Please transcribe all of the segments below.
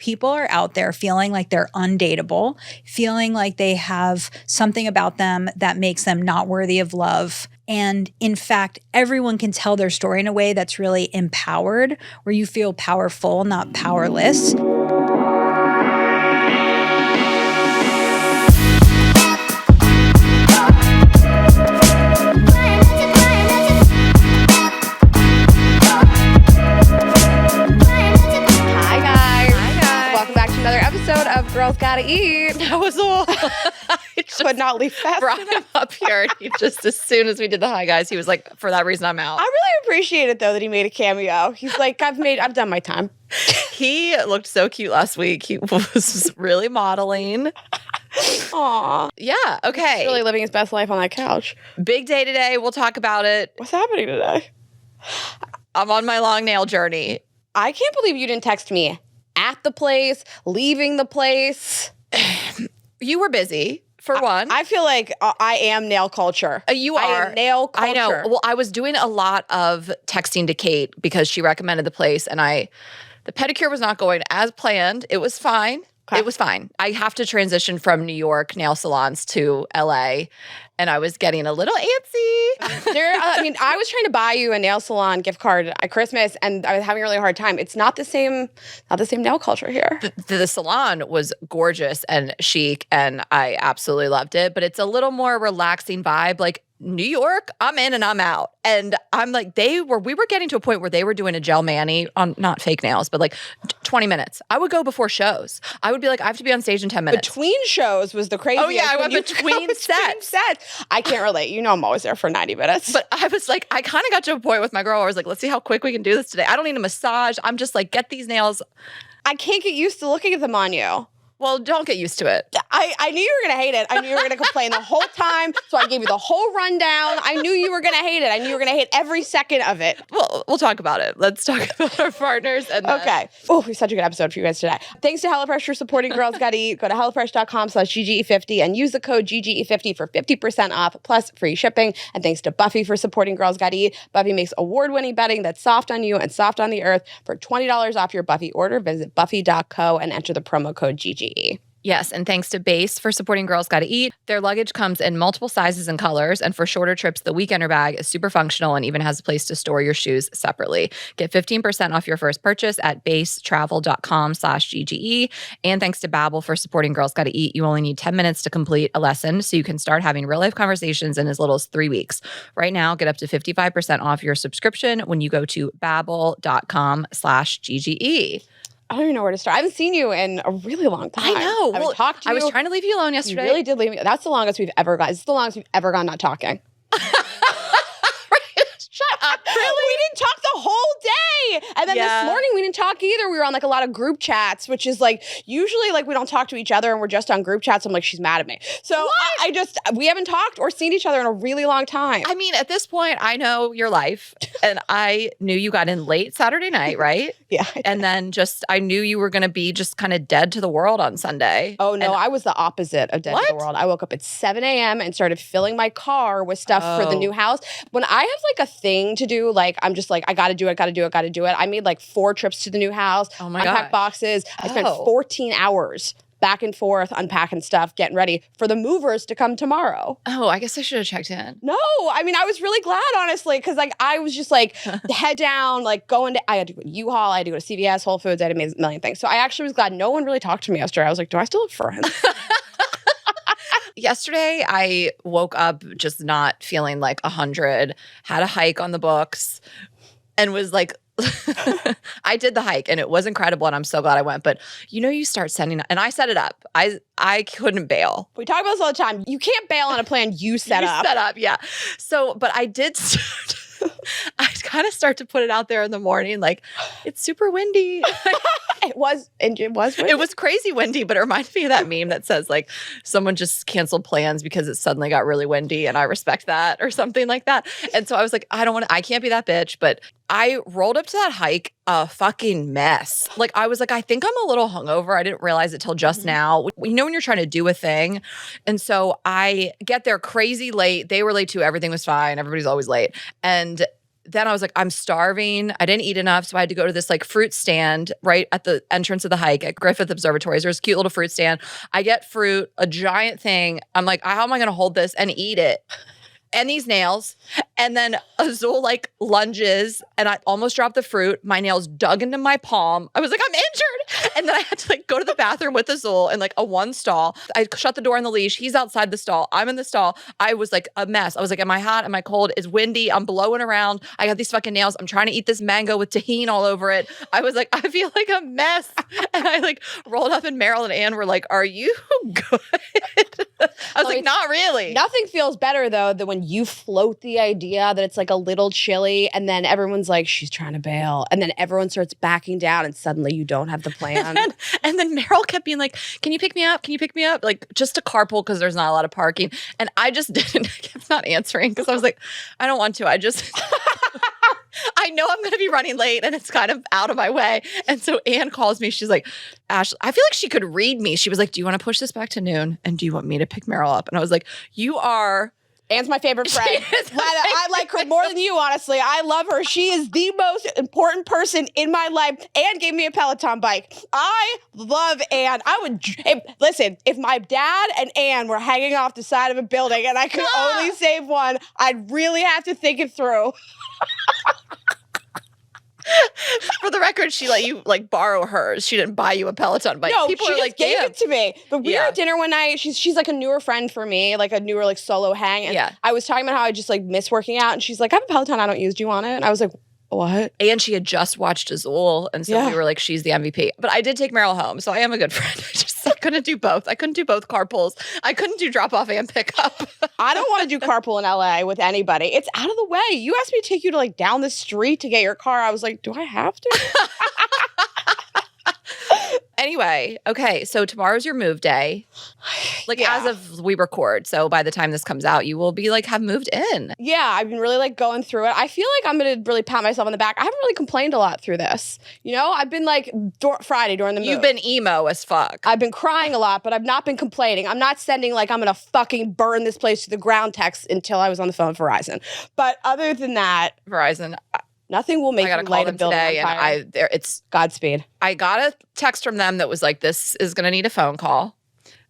people are out there feeling like they're undateable, feeling like they have something about them that makes them not worthy of love. And in fact, everyone can tell their story in a way that's really empowered, where you feel powerful, not powerless. Of Girls Gotta Eat. That was all. I could not leave fast brought him up here. And he just, as soon as we did the hi guys, he was like, for that reason, I'm out. I really appreciate it though that he made a cameo. He's like, I've done my time. He looked so cute last week. He was really modeling. Aw. Yeah, okay. He's really living his best life on that couch. Big day today. We'll talk about it. What's happening today? I'm on my long nail journey. I can't believe you didn't text me at the place, leaving the place. You were busy, for one. I feel like I am nail culture. You are. I am nail culture. I know. Well, I was doing a lot of texting to Kate because she recommended the place, and the pedicure was not going as planned. It was fine. Okay. It was fine. I have to transition from New York nail salons to LA, and I was getting a little antsy. I was trying to buy you a nail salon gift card at Christmas, and I was having a really hard time. It's not the same nail culture here. The salon was gorgeous and chic, and I absolutely loved it. But it's a little more relaxing vibe. Like New York, I'm in and I'm out. And I'm like, we were getting to a point where they were doing a gel mani on not fake nails, but like 20 minutes. I would go before shows. I would be like, I have to be on stage in 10 minutes. Between shows was the craziest. Oh yeah, I went between sets. I can't relate. You know I'm always there for 90 minutes. But I was like, I kind of got to a point with my girl where I was like, let's see how quick we can do this today. I don't need a massage. I'm just like, get these nails. I can't get used to looking at them on you. Well, don't get used to it. I knew you were going to hate it. I knew you were going to complain the whole time. So I gave you the whole rundown. I knew you were going to hate it. I knew you were going to hate every second of it. Well, we'll talk about it. Let's talk about our partners. Okay. Oh, we have such a good episode for you guys today. Thanks to HelloFresh for supporting Girls Gotta Eat. Go to HelloFresh.com/GGE50 and use the code GGE50 for 50% off plus free shipping. And thanks to Buffy for supporting Girls Gotta Eat. Buffy makes award-winning bedding that's soft on you and soft on the earth. For $20 off your Buffy order, visit buffy.co and enter the promo code GGE. Yes, and thanks to Base for supporting Girls Gotta Eat. Their luggage comes in multiple sizes and colors, and for shorter trips, the Weekender bag is super functional and even has a place to store your shoes separately. Get 15% off your first purchase at basetravel.com/GGE. And thanks to Babbel for supporting Girls Gotta Eat. You only need 10 minutes to complete a lesson, so you can start having real-life conversations in as little as 3 weeks. Right now, get up to 55% off your subscription when you go to babbel.com/GGE. I don't even know where to start. I haven't seen you in a really long time. I know. I haven't talked to you. I was trying to leave you alone yesterday. You really did leave me. That's the longest we've ever gone. It's the longest we've ever gone not talking. Shut up. Really? We didn't talk the whole day. And then this morning we didn't talk either. We were on like a lot of group chats, which is like usually like we don't talk to each other and we're just on group chats. I'm like, she's mad at me. So we haven't talked or seen each other in a really long time. I mean, at this point, I know your life and I knew you got in late Saturday night, right? Yeah. And then I knew you were going to be just kind of dead to the world on Sunday. Oh, no, I was the opposite of dead to the world. I woke up at 7 a.m. and started filling my car with stuff for the new house. When I have like a thing to do, like I'm just like, I got to do it. I made like 4 trips to the new house. Oh my God. Unpacked boxes. I spent 14 hours back and forth, unpacking stuff, getting ready for the movers to come tomorrow. Oh, I guess I should have checked in. No, I mean, I was really glad, honestly, because like I was just like head down, like I had to go to U-Haul, I had to go to CVS, Whole Foods, I had a million things. So I actually was glad no one really talked to me yesterday. I was like, do I still have friends? Yesterday, I woke up just not feeling like 100, had a hike on the books, and was like, I did the hike and it was incredible and I'm so glad I went. But you start setting up, and I set it up. I couldn't bail. We talk about this all the time. You can't bail on a plan you set up. You set up, yeah. So, but I did start. I kind of start to put it out there in the morning, like it's super windy. It was windy. It was crazy windy, but it reminded me of that meme that says like someone just canceled plans because it suddenly got really windy, and I respect that, or something like that. And so I was like, I can't be that bitch. But I rolled up to that hike a fucking mess. Like I was like, I think I'm a little hungover. I didn't realize it till just now. When you're trying to do a thing. And so I get there crazy late. They were late too. Everything was fine. Everybody's always late. And then I was like, I'm starving. I didn't eat enough. So I had to go to this like fruit stand right at the entrance of the hike at Griffith Observatories. There's a cute little fruit stand. I get fruit, a giant thing. I'm like, how am I going to hold this and eat it? And these nails. And then Azul like lunges and I almost dropped the fruit. My nails dug into my palm. I was like, I'm injured. And then I had to like go to the bathroom with Azul in like a one stall. I shut the door on the leash. He's outside the stall. I'm in the stall. I was like a mess. I was like, am I hot? Am I cold? It's windy. I'm blowing around. I got these fucking nails. I'm trying to eat this mango with tahini all over it. I was like, I feel like a mess. And I like rolled up and Meryl and Ann were like, are you good? I was like, not really. Nothing feels better though than when you float the idea that it's like a little chilly and then everyone's like, she's trying to bail. And then everyone starts backing down and suddenly you don't have the plan. And then Meryl kept being like, can you pick me up? Can you pick me up? Like just to carpool because there's not a lot of parking. And I just didn't. I kept not answering because I was like, I don't want to. I just... I know I'm going to be running late and it's kind of out of my way. And so Anne calls me. She's like, Ashley, I feel like she could read me. She was like, do you want to push this back to noon? And do you want me to pick Meryl up? And I was like, you are... Anne's my favorite friend. I like her more than you, honestly. I love her. She is the most important person in my life. Anne gave me a Peloton bike. I love Anne. I would, listen, if my dad and Anne were hanging off the side of a building and I could only save one, I'd really have to think it through. For the record, she let you like borrow hers. She didn't buy you a Peloton bike. No, people she are just like, gave damn. it to me. But we were at dinner one night. She's like a newer friend for me, like a newer like solo hang. And I was talking about how I just like miss working out. And she's like, I have a Peloton I don't use. Do you want it? And I was like, what? And she had just watched Azul. And so we were like, she's the MVP. But I did take Meryl home. So I am a good friend. I couldn't do both. I couldn't do both carpools. I couldn't do drop off and pick up. I don't want to do carpool in LA with anybody. It's out of the way. You asked me to take you to like down the street to get your car. I was like, do I have to? Anyway, okay, so tomorrow's your move day. Like as of we record, so by the time this comes out, you will be like have moved in. Yeah, I've been really like going through it. I feel like I'm gonna really pat myself on the back. I haven't really complained a lot through this. You know, I've been like Friday during the move. You've been emo as fuck. I've been crying a lot, but I've not been complaining. I'm not sending like I'm gonna fucking burn this place to the ground text until I was on the phone with Verizon. But other than that, Verizon. Nothing will make I gotta you call light a them building today, on fire. and it's Godspeed. I got a text from them that was like, "This is gonna need a phone call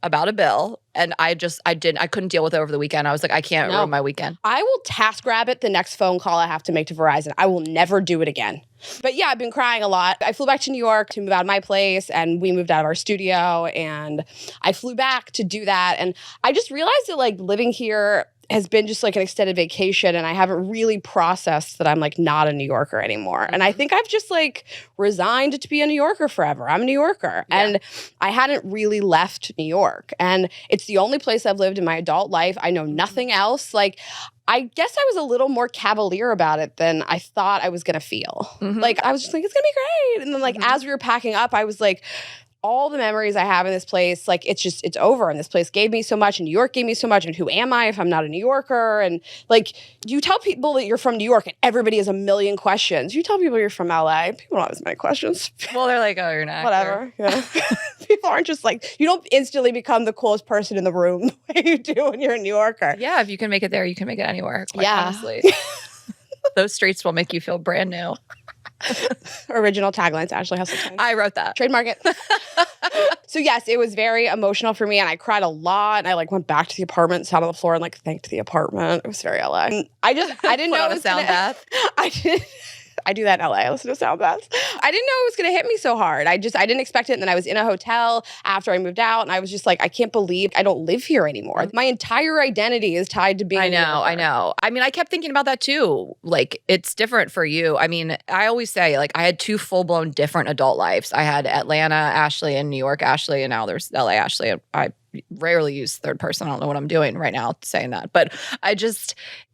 about a bill," and I couldn't deal with it over the weekend. I was like, I can't ruin my weekend. I will task rabbit the next phone call I have to make to Verizon. I will never do it again. But yeah, I've been crying a lot. I flew back to New York to move out of my place, and we moved out of our studio, and I flew back to do that, and I just realized that like living here has been just like an extended vacation, and I haven't really processed that I'm like not a New Yorker anymore. And I think I've just like resigned to be a New Yorker forever. I'm a New Yorker. And I hadn't really left New York. And it's the only place I've lived in my adult life. I know nothing else. Like, I guess I was a little more cavalier about it than I thought I was going to feel. Like, I was just like, it's going to be great. And then like, as we were packing up, I was like, all the memories I have in this place, like it's over. And this place gave me so much, and New York gave me so much. And who am I if I'm not a New Yorker? And like, you tell people that you're from New York, and everybody has a million questions. You tell people you're from LA, people don't have as many questions. Well, they're like, oh, you're not. Whatever. Yeah. People aren't just like, you don't instantly become the coolest person in the room the way you do when you're a New Yorker. Yeah, if you can make it there, you can make it anywhere. Quite honestly. Those streets will make you feel brand new. Original taglines, Ashley Hustletime. I wrote that. Trademark it. So yes, it was very emotional for me, and I cried a lot, and I like went back to the apartment, sat on the floor, and like thanked the apartment. It was very LA. And I didn't know it was sound bath. I do that in LA. I listen to sound baths. I didn't know it was going to hit me so hard. I didn't expect it. And then I was in a hotel after I moved out, and I was just like, I can't believe I don't live here anymore. My entire identity is tied to being I know. I mean, I kept thinking about that too. Like, it's different for you. I mean, I always say, like, I had two full-blown different adult lives. I had Atlanta Ashley and New York Ashley, and now there's LA Ashley. I rarely use third person. I don't know what I'm doing right now saying that, but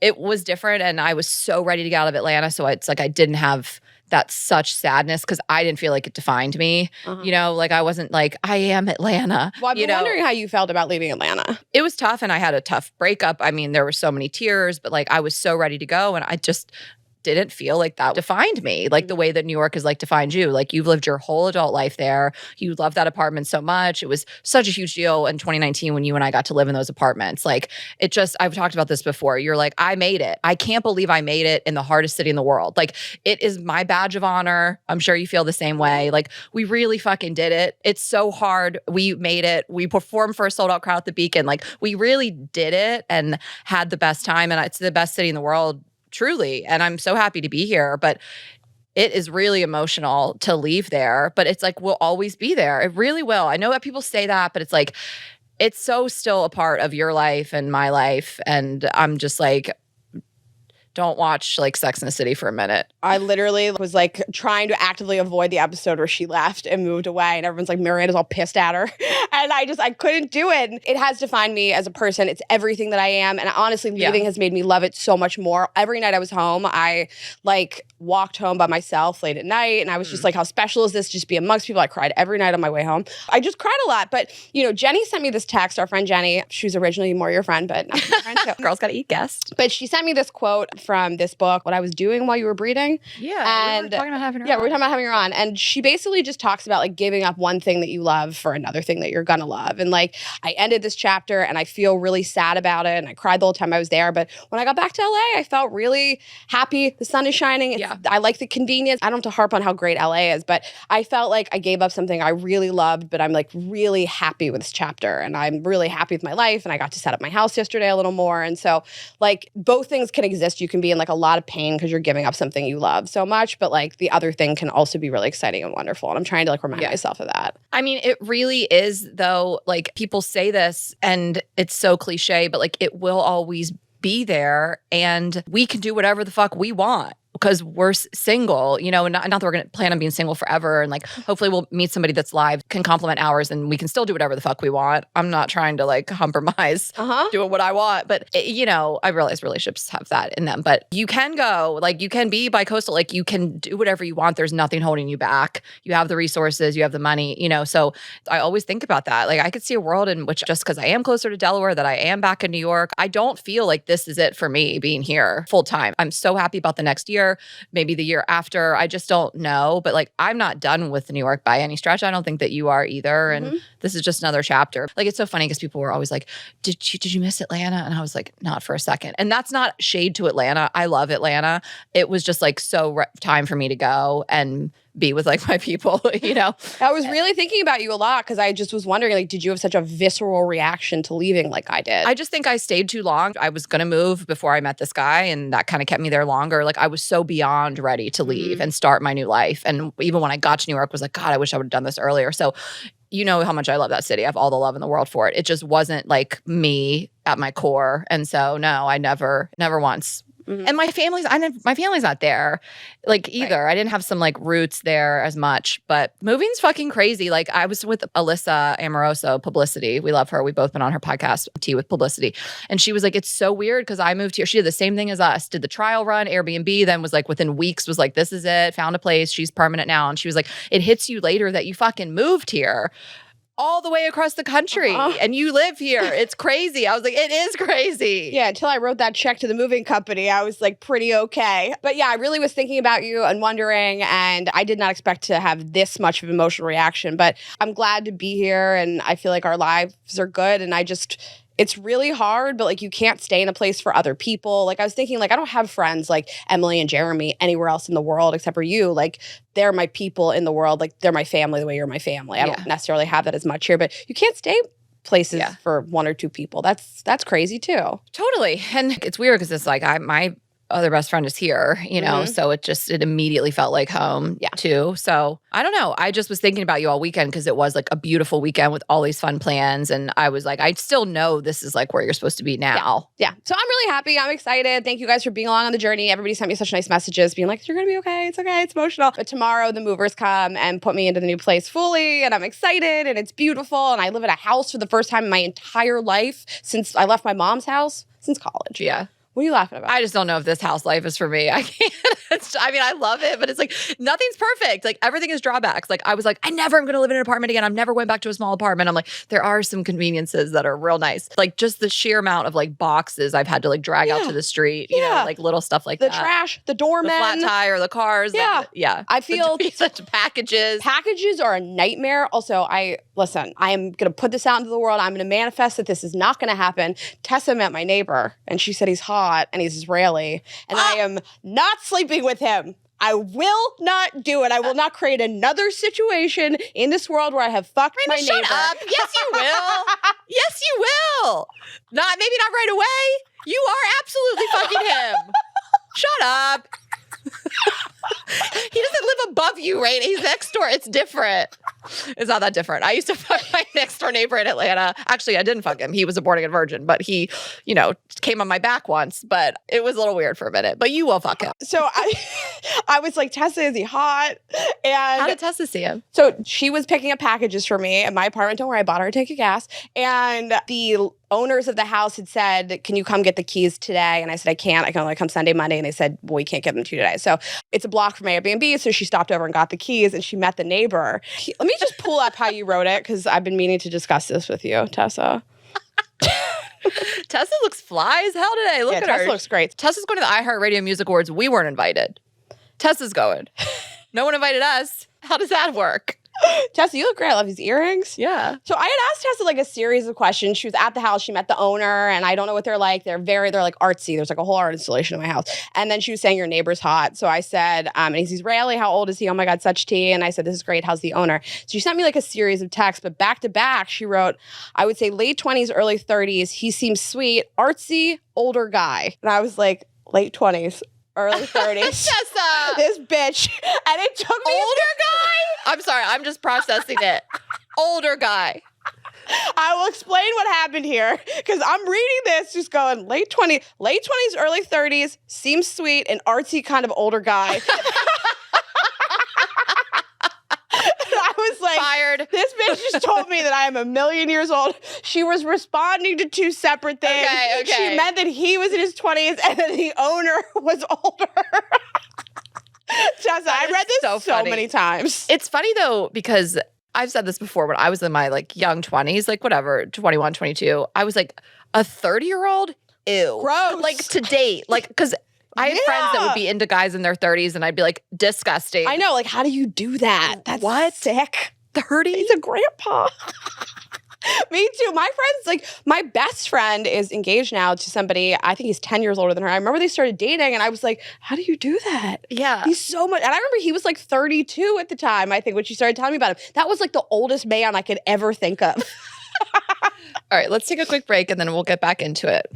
it was different, and I was so ready to get out of Atlanta. So it's like I didn't have that such sadness because I didn't feel like it defined me. You know, like I wasn't like, I am Atlanta. Well, I've been wondering how you felt about leaving Atlanta. It was tough, and I had a tough breakup. I mean, there were so many tears, but like I was so ready to go, and didn't feel like that defined me, like the way that New York is like defined you. Like you've lived your whole adult life there. You love that apartment so much. It was such a huge deal in 2019 when you and I got to live in those apartments. Like it just, I've talked about this before. You're like, I made it. I can't believe I made it in the hardest city in the world. Like it is my badge of honor. I'm sure you feel the same way. Like we really fucking did it. It's so hard. We made it. We performed for a sold out crowd at the Beacon. Like we really did it and had the best time. And it's the best city in the world, truly. And I'm so happy to be here. But it is really emotional to leave there, but it's like, we'll always be there. It really will. I know that people say that, but it's like, it's so still a part of your life and my life. And I'm just like, don't watch like Sex and the City for a minute. I literally was like trying to actively avoid the episode where she left and moved away, and everyone's like, Miranda's all pissed at her. And I couldn't do it. It has defined me as a person. It's everything that I am. And honestly, leaving has made me love it so much more. Every night I was home, I like walked home by myself late at night. And I was just like, how special is this? Just be amongst people. I cried every night on my way home. I just cried a lot. But, you know, Jenny sent me this text, our friend Jenny. She was originally more your friend, but not my friend too. Girls Gotta Eat guest. But she sent me this quote from this book, What I Was Doing While You Were Breathing. Yeah, we were talking about having her on. Yeah, we were talking about having her on. And she basically just talks about like giving up one thing that you love for another thing that you're gonna love. And like I ended this chapter and I feel really sad about it. And I cried the whole time I was there. But when I got back to LA, I felt really happy. The sun is shining. I like the convenience. I don't have to harp on how great LA is, but I felt like I gave up something I really loved, but I'm like really happy with this chapter. And I'm really happy with my life. And I got to set up my house yesterday a little more. And so like both things can exist. You can be in like a lot of pain because you're giving up something you love so much, but like the other thing can also be really exciting and wonderful. And I'm trying to like remind myself of that. I mean, it really is though, like people say this and it's so cliche, but like it will always be there and we can do whatever the fuck we want. Because we're single, you know, and not that we're going to plan on being single forever. And like, hopefully we'll meet somebody that's live, can complement ours, and we can still do whatever the fuck we want. I'm not trying to like compromise doing what I want. But, you know, I realize relationships have that in them. But you can go, like, you can be bi-coastal. Like, you can do whatever you want. There's nothing holding you back. You have the resources, you have the money, you know. So I always think about that. Like, I could see a world in which just because I am closer to Delaware, that I am back in New York, I don't feel like this is it for me being here full time. I'm so happy about the next year. Maybe the year after. I just don't know. But like, I'm not done with New York by any stretch. I don't think that you are either. And this is just another chapter. Like, it's so funny because people were always like, did you miss Atlanta? And I was like, not for a second. And that's not shade to Atlanta. I love Atlanta. It was just like time for me to go and be with like my people, you know? I was really thinking about you a lot because I just was wondering, like, did you have such a visceral reaction to leaving like I did? I just think I stayed too long. I was going to move before I met this guy, and that kind of kept me there longer. Like, I was so beyond ready to leave and start my new life. And even when I got to New York, I was like, God, I wish I would have done this earlier. So you know how much I love that city. I have all the love in the world for it. It just wasn't like me at my core. And so no, I never once. And my family's not there like either. Right. I didn't have some like roots there as much, but moving's fucking crazy. Like, I was with Alyssa Amoroso, Publicity. We love her. We've both been on her podcast, Tea with Publicity. And she was like, it's so weird because I moved here. She did the same thing as us, did the trial run, Airbnb, then was like within weeks was like, this is it, found a place. She's permanent now. And she was like, it hits you later that you fucking moved here all the way across the country and you live here. It's crazy. I was like, it is crazy. Yeah, until I wrote that check to the moving company, I was like pretty okay. But yeah, I really was thinking about you and wondering, and I did not expect to have this much of an emotional reaction, but I'm glad to be here and I feel like our lives are good, and it's really hard, but like you can't stay in a place for other people. Like I was thinking, like, I don't have friends like Emily and Jeremy anywhere else in the world except for you. Like, they're my people in the world. Like, they're my family the way you're my family. I don't necessarily have that as much here, but you can't stay places for one or two people. That's crazy too. Totally. And it's weird because it's like my other best friend is here, you know, so it immediately felt like home too. So I don't know. I just was thinking about you all weekend because it was like a beautiful weekend with all these fun plans. And I was like, I still know this is like where you're supposed to be now. Yeah. So I'm really happy. I'm excited. Thank you guys for being along on the journey. Everybody sent me such nice messages being like, you're going to be okay. It's okay. It's emotional. But tomorrow the movers come and put me into the new place fully. And I'm excited and it's beautiful. And I live in a house for the first time in my entire life since I left my mom's house since college. Yeah. What are you laughing about? I just don't know if this house life is for me. I can't. I mean, I love it, but it's like nothing's perfect. Like everything is drawbacks. Like I was like, I never am going to live in an apartment again. I'm never going back to a small apartment. I'm like, there are some conveniences that are real nice. Like just the sheer amount of like boxes I've had to like drag out to the street, you know, like little stuff like the that. trash, the doorman, the flat tire, the cars. Yeah. Like, yeah. I feel such packages. Packages are a nightmare. Also, I am going to put this out into the world. I'm going to manifest that this is not going to happen. Tessa met my neighbor and she said he's hot and he's Israeli and I am not sleeping with him. I will not do it. I will not create another situation in this world where I have fucked my neighbor. Shut up. Yes, you will. Yes, you will. Maybe not right away. You are absolutely fucking him. Shut up. He doesn't live above you, right? He's next door. It's different. It's not that different. I used to fuck my next door neighbor in Atlanta. Actually, I didn't fuck him. He was a born-again virgin, but he, you know, came on my back once, but it was a little weird for a minute. But you will fuck him. So I was like, Tessa, is he hot? And how did Tessa see him? So she was picking up packages for me at my apartment. Don't worry, I bought her a tank of gas. And the owners of the house had said, can you come get the keys today? And I said, I can't. I can only come Sunday, Monday. And they said, well, we can't get them to you today. So it's a block from Airbnb. So she stopped over and got the keys and she met the neighbor. Let me just pull up how you wrote it because I've been meaning to discuss this with you, Tessa. Tessa looks fly as hell today. Look at her. Tessa looks great. Tessa's going to the iHeartRadio Music Awards. We weren't invited. Tessa's going. No one invited us. How does that work? Tessa, you look great. I love these earrings. Yeah. So I had asked Tessa like a series of questions. She was at the house. She met the owner, and I don't know what they're like. They're like artsy. There's like a whole art installation in my house. And then she was saying your neighbor's hot. So I said, and he's Israeli. How old is he? Oh my God, such tea. And I said, this is great. How's the owner? So she sent me like a series of texts, but back to back, she wrote, I would say late 20s, early 30s. He seems sweet, artsy, older guy. And I was like, late 20s. Early 30s. Tessa! This bitch. And it took me older guy? I'm sorry. I'm just processing it. Older guy. I will explain what happened here because I'm reading this just going late 20s, early 30s, seems sweet, and artsy kind of older guy. I was like, fired. This bitch just told me that I am a million years old. She was responding to two separate things. Okay. She meant that he was in his 20s and that the owner was older. Tessa, I read this so many times. It's funny though, because I've said this before when I was in my like young 20s, like whatever, 21, 22, I was like a 30-year-old? Ew. Gross. Like to date. Like, because I had friends that would be into guys in their 30s and I'd be like, disgusting. I know. Like, how do you do that? That's what? Sick. 30? He's a grandpa. Me too. My friends, like, my best friend is engaged now to somebody, I think he's 10 years older than her. I remember they started dating and I was like, how do you do that? Yeah. He's so much. And I remember he was like 32 at the time, I think, when she started telling me about him. That was like the oldest man I could ever think of. All right, let's take a quick break and then we'll get back into it.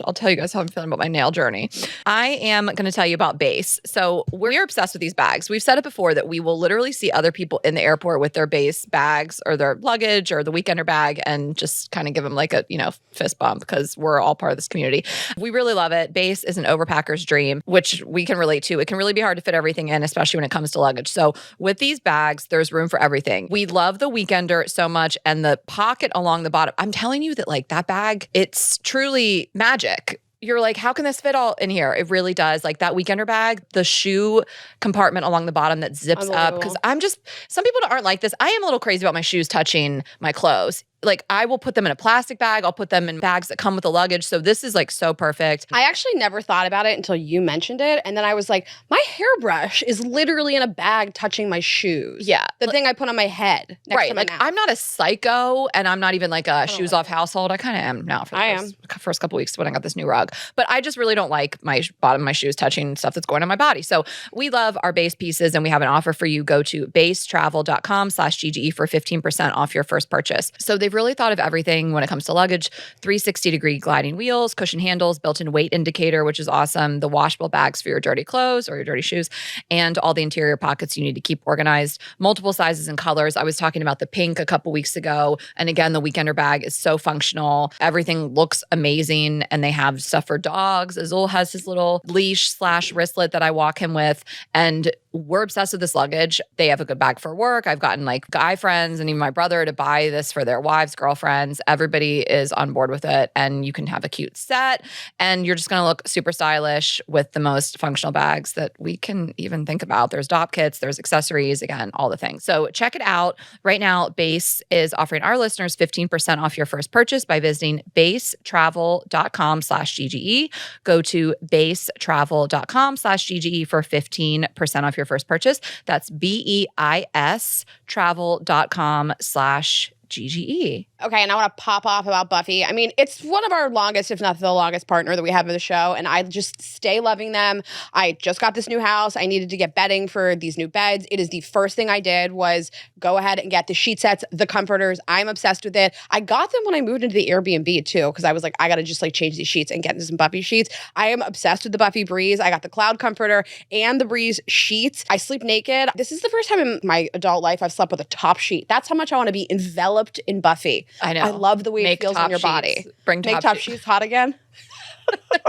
I'll tell you guys how I'm feeling about my nail journey. I am going to tell you about Base. So we're obsessed with these bags. We've said it before that we will literally see other people in the airport with their Base bags or their luggage or the weekender bag and just kind of give them like a, fist bump because we're all part of this community. We really love it. Base is an overpacker's dream, which we can relate to. It can really be hard to fit everything in, especially when it comes to luggage. So with these bags, there's room for everything. We love the weekender so much and the pocket along the bottom. I'm telling you that like that bag, it's truly magic. You're like, how can this fit all in here? It really does. Like that weekender bag, the shoe compartment along the bottom that zips up. Because some people aren't like this. I am a little crazy about my shoes touching my clothes. Like I will put them in a plastic bag. I'll put them in bags that come with the luggage. So this is like so perfect. I actually never thought about it until you mentioned it. And then I was like, my hairbrush is literally in a bag touching my shoes. Yeah. The thing I put on my head next to my mouth. I'm not a psycho and I'm not even like a shoes off household. I kind of am now for the first couple weeks when I got this new rug. But I just really don't like my bottom of my shoes touching stuff that's going on my body. So we love our Base pieces and we have an offer for you. Go to basetravel.com/GGE for 15% off your first purchase. So they've really thought of everything when it comes to luggage. 360-degree gliding wheels, cushion handles, built-in weight indicator, which is awesome. The washable bags for your dirty clothes or your dirty shoes, and all the interior pockets you need to keep organized. Multiple sizes and colors. I was talking about the pink a couple weeks ago. And again, the weekender bag is so functional. Everything looks amazing. And they have stuff for dogs. Azul has his little leash/wristlet that I walk him with. And we're obsessed with this luggage. They have a good bag for work. I've gotten like guy friends and even my brother to buy this for their wives, girlfriends. Everybody is on board with it. And you can have a cute set and you're just going to look super stylish with the most functional bags that we can even think about. There's dop kits, there's accessories, again, all the things. So check it out. Right now, Base is offering our listeners 15% off your first purchase by visiting basetravel.com/GGE. Go to basetravel.com/GGE for 15% off your first purchase. That's BEIS travel.com/GGE. Okay, and I want to pop off about Buffy. I mean, it's one of our longest, if not the longest partner that we have in the show, and I just stay loving them. I just got this new house. I needed to get bedding for these new beds. It is the first thing I did was go ahead and get the sheet sets, the comforters. I'm obsessed with it. I got them when I moved into the Airbnb too, because I was like, I got to just like change these sheets and get into some Buffy sheets. I am obsessed with the Buffy Breeze. I got the Cloud Comforter and the Breeze sheets. I sleep naked. This is the first time in my adult life I've slept with a top sheet. That's how much I want to be enveloped in Buffy. I know. I love the way it feels on your body. Make top sheets hot again.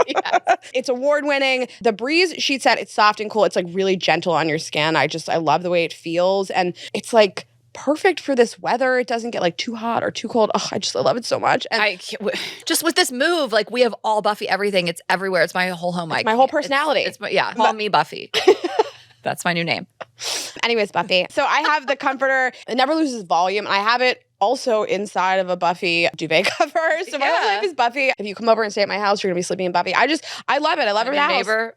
Yes. It's award-winning. The Breeze sheet set, it's soft and cool. It's like really gentle on your skin. I love the way it feels. And it's like perfect for this weather. It doesn't get like too hot or too cold. Oh, I love it so much. And just with this move, like we have all Buffy everything. It's everywhere. It's my whole home. It's my whole personality. Call me Buffy. That's my new name. Anyways, Buffy. So I have the comforter. It never loses volume. I have it also inside of a Buffy duvet cover. So my whole life is Buffy. If you come over and stay at my house, you're going to be sleeping in Buffy. I love it. I love her house. Neighbor.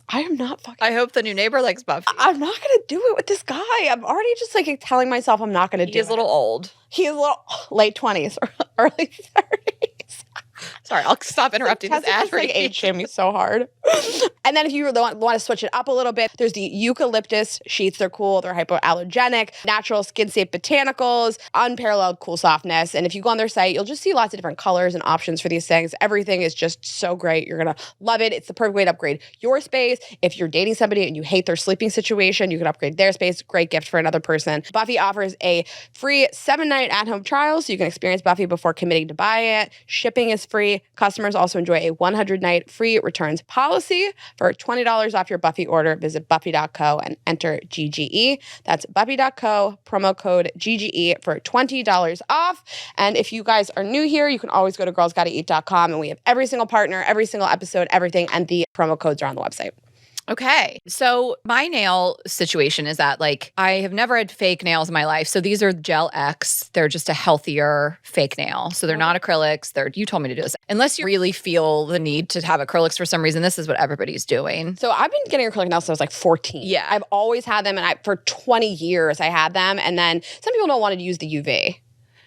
I am not fucking. I hope the new neighbor likes Buffy. I'm not going to do it with this guy. I'm already just like telling myself I'm not going to do it. He's a little old. He's a little late 20s or early 30s. Sorry, I'll stop interrupting this ad read. Like age shame me so hard. And then if you want to switch it up a little bit, there's the eucalyptus sheets. They're cool. They're hypoallergenic, natural skin-safe botanicals, unparalleled cool softness. And if you go on their site, you'll just see lots of different colors and options for these things. Everything is just so great. You're going to love it. It's the perfect way to upgrade your space. If you're dating somebody and you hate their sleeping situation, you can upgrade their space. Great gift for another person. Buffy offers a free 7-night at-home trial, so you can experience Buffy before committing to buy it. Shipping is free. Customers also enjoy a 100-night free returns policy. For $20 off your Buffy order, visit buffy.co and enter GGE. That's buffy.co, promo code GGE for $20 off. And if you guys are new here, you can always go to girlsgottaeat.com, and we have every single partner, every single episode, everything, and the promo codes are on the website. Okay. So my nail situation is that like I have never had fake nails in my life. So these are Gel X. They're just a healthier fake nail. So they're not acrylics. You told me to do this. Unless you really feel the need to have acrylics for some reason, this is what everybody's doing. So I've been getting acrylic nails since I was like 14. Yeah. I've always had them, and for 20 years I had them. And then some people don't want to use the UV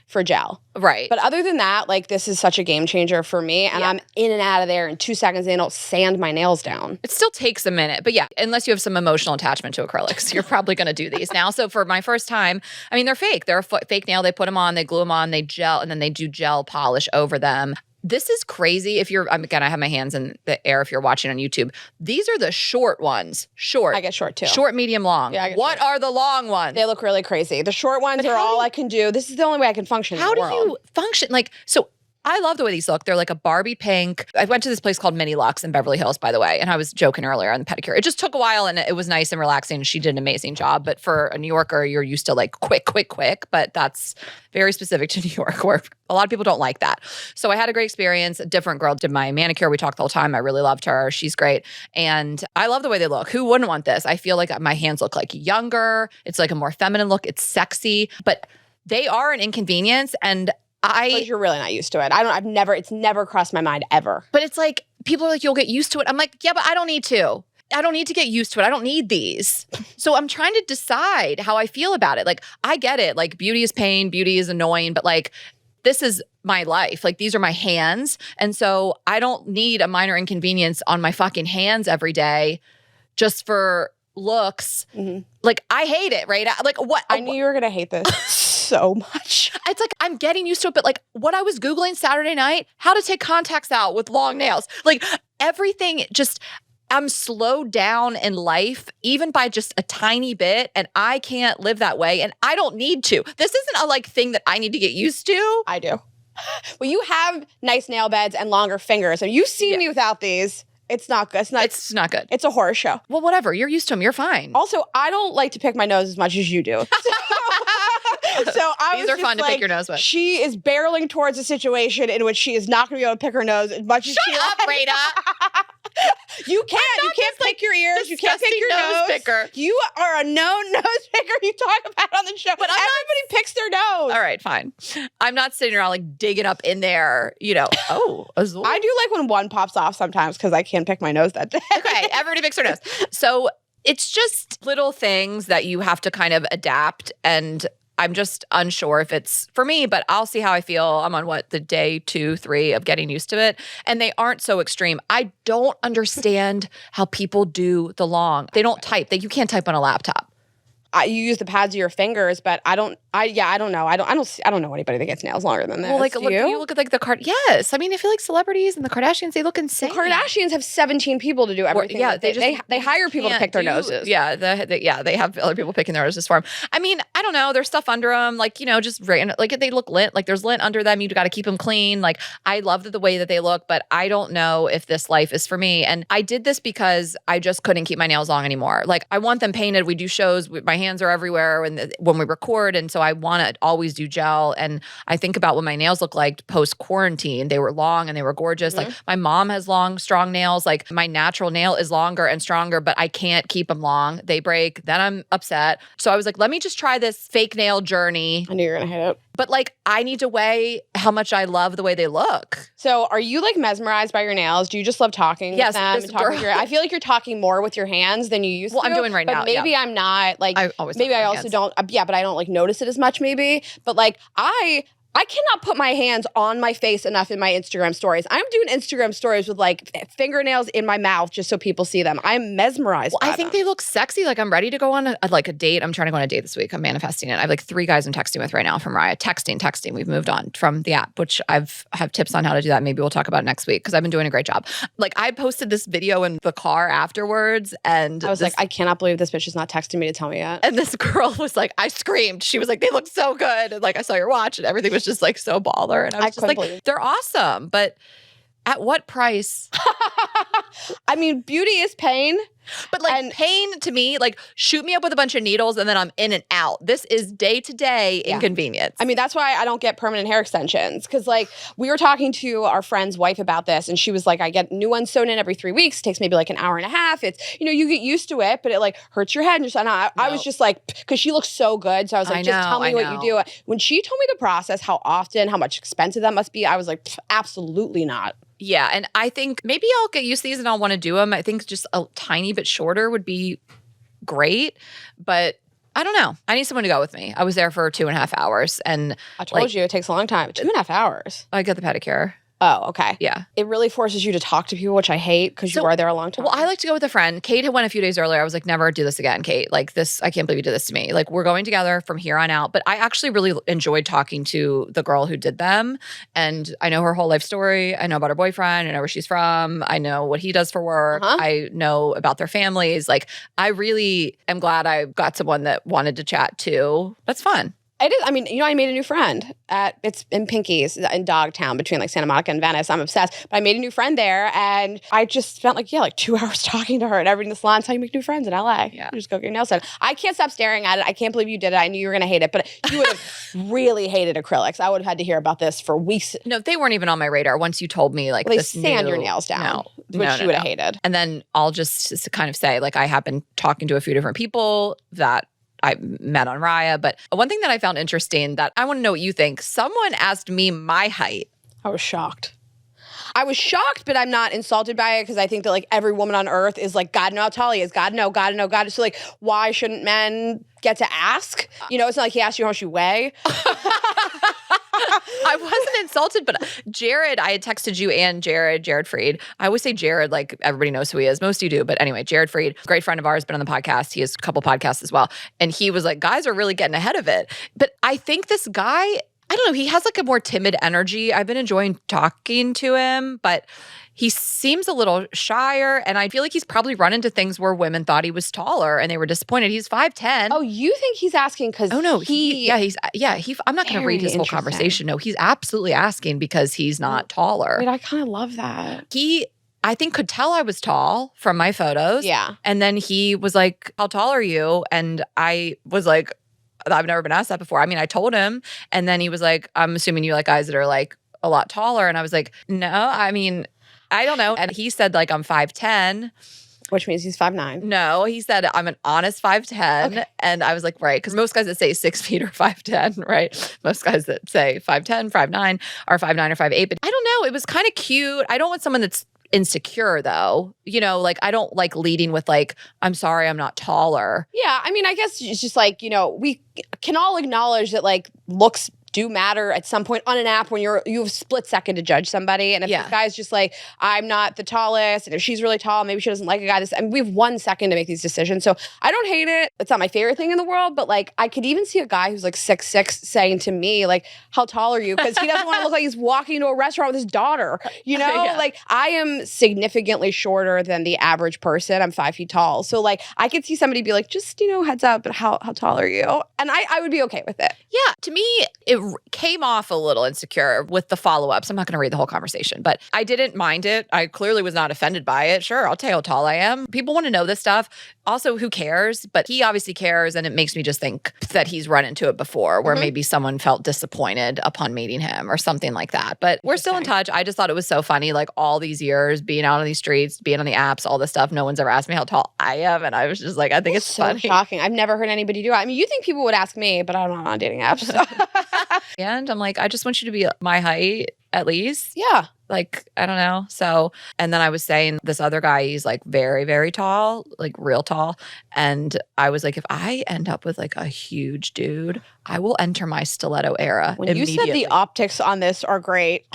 for gel. Right. But other than that, like this is such a game changer for me. And I'm in and out of there in 2 seconds. They don't sand my nails down. It still takes a minute. But yeah, unless you have some emotional attachment to acrylics, you're probably going to do these now. So for my first time, I mean, they're fake. They're a fake nail. They put them on, they glue them on, they gel, and then they do gel polish over them. This is crazy. If you're, again, I have my hands in the air if you're watching on YouTube. These are the short ones. Short. I get short too. Short, medium, long. Yeah, what are the long ones? They look really crazy. The short ones are all I can do. This is the only way I can function in the world. How do you function? Like, so I love the way these look. They're like a Barbie pink. I went to this place called Mini Lux in Beverly Hills, by the way, and I was joking earlier on the pedicure. It just took a while, and it was nice and relaxing. She did an amazing job. But for a New Yorker, you're used to like quick. But that's very specific to New York, where a lot of people don't like that. So I had a great experience. A different girl did my manicure. We talked the whole time. I really loved her. She's great. And I love the way they look. Who wouldn't want this? I feel like my hands look like younger. It's like a more feminine look. It's sexy. But they are an inconvenience, and But you're really not used to it. It's never crossed my mind ever. But it's like, people are like, you'll get used to it. I'm like, yeah, but I don't need to. I don't need to get used to it. I don't need these. So I'm trying to decide how I feel about it. Like, I get it. Like, beauty is pain, beauty is annoying, but like, this is my life. Like, these are my hands. And so I don't need a minor inconvenience on my fucking hands every day just for looks. Mm-hmm. Like, I hate it, right? Like, what? I knew you were going to hate this so much. It's like, I'm getting used to it, but like, what I was Googling Saturday night, how to take contacts out with long nails. Like, everything just, I'm slowed down in life, even by just a tiny bit, and I can't live that way, and I don't need to. This isn't a like thing that I need to get used to. I do. Well, you have nice nail beds and longer fingers, so you've seen me without these. It's not good. It's not good. It's a horror show. Well, whatever. You're used to them. You're fine. Also, I don't like to pick my nose as much as you do. So These are fun to pick your nose with. She is barreling towards a situation in which she is not going to be able to pick her nose as much as she Shut up, likes. Rayna. You can't. You can't pick your ears. You can't pick your nose. picker. You are a known nose picker. You talk about on the show. But everybody picks their nose. All right, fine. I'm not sitting around like digging up in there, oh, Azul. I do like when one pops off sometimes because I can't pick my nose that day. Okay, everybody picks their nose. So it's just little things that you have to kind of adapt, and I'm just unsure if it's for me, but I'll see how I feel. I'm on the day 2, 3 of getting used to it. And they aren't so extreme. I don't understand how people do the long. They don't type. You can't type on a laptop. You use the pads of your fingers, but I don't know. I don't know anybody that gets nails longer than this. Well, Do you? you look at like the yes. I mean, I feel like celebrities and the Kardashians, they look insane. The Kardashians have 17 people to do everything. Yeah, they hire people to pick their noses. Yeah, they have other people picking their noses for them. I mean, I don't know. There's stuff under them, just like they look lint. Like there's lint under them. You got to keep them clean. Like I love the way that they look, but I don't know if this life is for me. And I did this because I just couldn't keep my nails long anymore. Like I want them painted. We do shows. My hands are everywhere when we record, and so I want to always do gel. And I think about what my nails look like post quarantine. They were long and they were gorgeous. Mm-hmm. Like my mom has long, strong nails. Like my natural nail is longer and stronger, but I can't keep them long. They break. Then I'm upset. So I was like, let me just try this fake nail journey. I knew you were gonna hate it. But I need to weigh how much I love the way they look. So are you mesmerized by your nails? Do you just love talking with them? And talking with I feel like you're talking more with your hands than you used to. Well, I'm doing right now. But maybe I'm not. I always maybe I also don't. But I don't notice it as much maybe. But I cannot put my hands on my face enough in my Instagram stories. I'm doing Instagram stories with fingernails in my mouth just so people see them. I'm mesmerized by I think they look sexy. Like I'm ready to go on a date. I'm trying to go on a date this week. I'm manifesting it. I have 3 guys I'm texting with right now from Raya. Texting. We've moved on from the app, which have tips on how to do that. Maybe we'll talk about it next week because I've been doing a great job. I posted this video in the car afterwards, and I was I cannot believe this bitch is not texting me to tell me yet. And this girl was I screamed. She was they look so good. And I saw your watch and everything was just so baller. And I was just they're awesome. But at what price? I mean, beauty is pain. But pain to me, shoot me up with a bunch of needles and then I'm in and out. This is day-to-day inconvenience. I mean, that's why I don't get permanent hair extensions. Because we were talking to our friend's wife about this and she was I get new ones sewn in every 3 weeks. It takes maybe an hour and a half. It's, you get used to it, but it hurts your head. And I was just because she looks so good. So I was just tell me what you do. When she told me the process, how often, how much expensive that must be, I was absolutely not. Yeah, and I think maybe I'll get used to these and I'll want to do them. I think just a tiny bit shorter would be great, but I don't know. I need someone to go with me. I was there for 2.5 hours, and I told you it takes a long time. 2.5 hours. I got the pedicure. Oh, okay. Yeah. It really forces you to talk to people, which I hate because you are there a long time. Well, I like to go with a friend. Kate had went a few days earlier. I was never do this again, Kate. This, I can't believe you did this to me. We're going together from here on out. But I actually really enjoyed talking to the girl who did them. And I know her whole life story. I know about her boyfriend. I know where she's from. I know what he does for work. I know about their families. I really am glad I got someone that wanted to chat too. That's fun. It is. I mean, I made a new friend it's in Pinky's in Dogtown between Santa Monica and Venice. I'm obsessed. But I made a new friend there and I just spent 2 hours talking to her and everything in the salon. That's how you make new friends in LA. Yeah. You just go get your nails done. I can't stop staring at it. I can't believe you did it. I knew you were going to hate it, but you would have really hated acrylics. I would have had to hear about this for weeks. No, they weren't even on my radar once you told me they sand your nails down, which you would have hated. And then I'll just kind of say, I have been talking to a few different people that I met on Raya. But one thing that I found interesting that I want to know what you think. Someone asked me my height. I was shocked. But I'm not insulted by it because I think that every woman on earth is God know how tall he is. God know. So why shouldn't men get to ask? It's not like he asked you how much you weigh. I wasn't insulted, but Jared, I had texted you and Jared Freed. I always say Jared, everybody knows who he is. Most of you do. But anyway, Jared Freed, great friend of ours, been on the podcast. He has a couple podcasts as well. And he was guys are really getting ahead of it. But I think this guy, I don't know, he has a more timid energy. I've been enjoying talking to him, but he seems a little shyer, and I feel he's probably run into things where women thought he was taller and they were disappointed. He's 5'10". Oh, you think he's asking because I'm not going to read his whole conversation. No, he's absolutely asking because he's not taller. Wait, I kind of love that. He I think could tell I was tall from my photos. Yeah. And then he was like, how tall are you? And I was like, I've never been asked that before. I mean, I told him. And then he was like, I'm assuming you like guys that are like a lot taller. And I was like, no, I mean, I don't know. And he said like, I'm 5'10". Which means he's 5'9". No, he said I'm an honest 5'10". Okay. And I was like, right. Because most guys that say 6 feet are 5'10", right? Most guys that say 5'10", 5'9" are 5'9" or 5'8". But I don't know. It was kind of cute. I don't want someone that's insecure though. You know, like I don't like leading with like, I'm sorry, I'm not taller. Yeah, I mean, I guess it's just like, you know, we can all acknowledge that like looks do matter at some point on an app when you have a split second to judge somebody. And if the guy's just like, I'm not the tallest, and if she's really tall, maybe she doesn't like a guy. I mean, we have 1 second to make these decisions. So I don't hate it. It's not my favorite thing in the world, but like I could even see a guy who's like 6'6" saying to me, like, how tall are you? Because he doesn't want to look like he's walking to a restaurant with his daughter. You know, like I am significantly shorter than the average person. I'm 5 feet tall. So like I could see somebody be like, just, you know, heads up, but how tall are you? And I would be okay with it. Yeah. To me, it came off a little insecure with the follow-ups. I'm not going to read the whole conversation, but I didn't mind it. I clearly was not offended by it. Sure, I'll tell you how tall I am. People want to know this stuff. Also, who cares? But he obviously cares, and it makes me just think that he's run into it before, where maybe someone felt disappointed upon meeting him or something like that. But we're still in touch. I just thought it was so funny, like all these years being out on these streets, being on the apps, all this stuff. No one's ever asked me how tall I am, and I was just like, I think it's so funny. Shocking. I've never heard anybody do it. I mean, you think people would ask me, but I'm not on dating apps. So. And I'm like, I just want you to be my height at least. Yeah. Like, I don't know. So, and then I was saying this other guy, he's like very, very tall, like real tall. And I was like, if I end up with like a huge dude, I will enter my stiletto era. When you said the optics on this are great.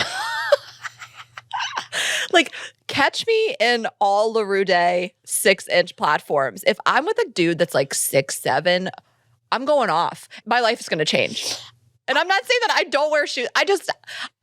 Like, catch me in all LaRue Day 6-inch platforms. If I'm with a dude that's like 6'7", I'm going off. My life is going to change. And I'm not saying that I don't wear shoes.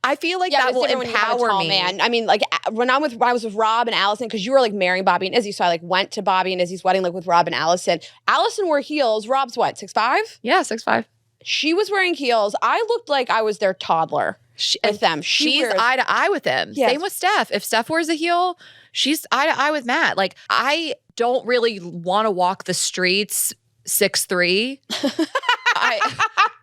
I feel like that will empower me. Man. I mean, like when I was with Rob and Allison, because you were like marrying Bobby and Izzy, so I like went to Bobby and Izzy's wedding like with Rob and Allison. Allison wore heels. Rob's what, 6'5"? Yeah, 6'5". She was wearing heels. I looked like I was their toddler with them. She's eye to eye with him. Yes. Same with Steph. If Steph wears a heel, she's eye to eye with Matt. Like, I don't really want to walk the streets 6'3".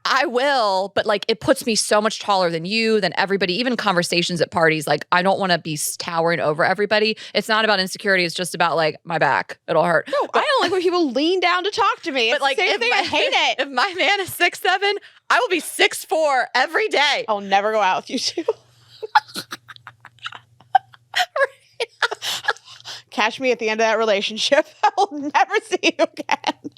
I will, but like it puts me so much taller than you, than everybody, even conversations at parties. Like, I don't want to be towering over everybody. It's not about insecurity. It's just about like my back. It'll hurt. No, I don't like when people lean down to talk to me. It's but like, the same thing. I hate it. If my man is 6'7", I will be 6'4" every day. I'll never go out with you two. Catch me at the end of that relationship. I will never see you again.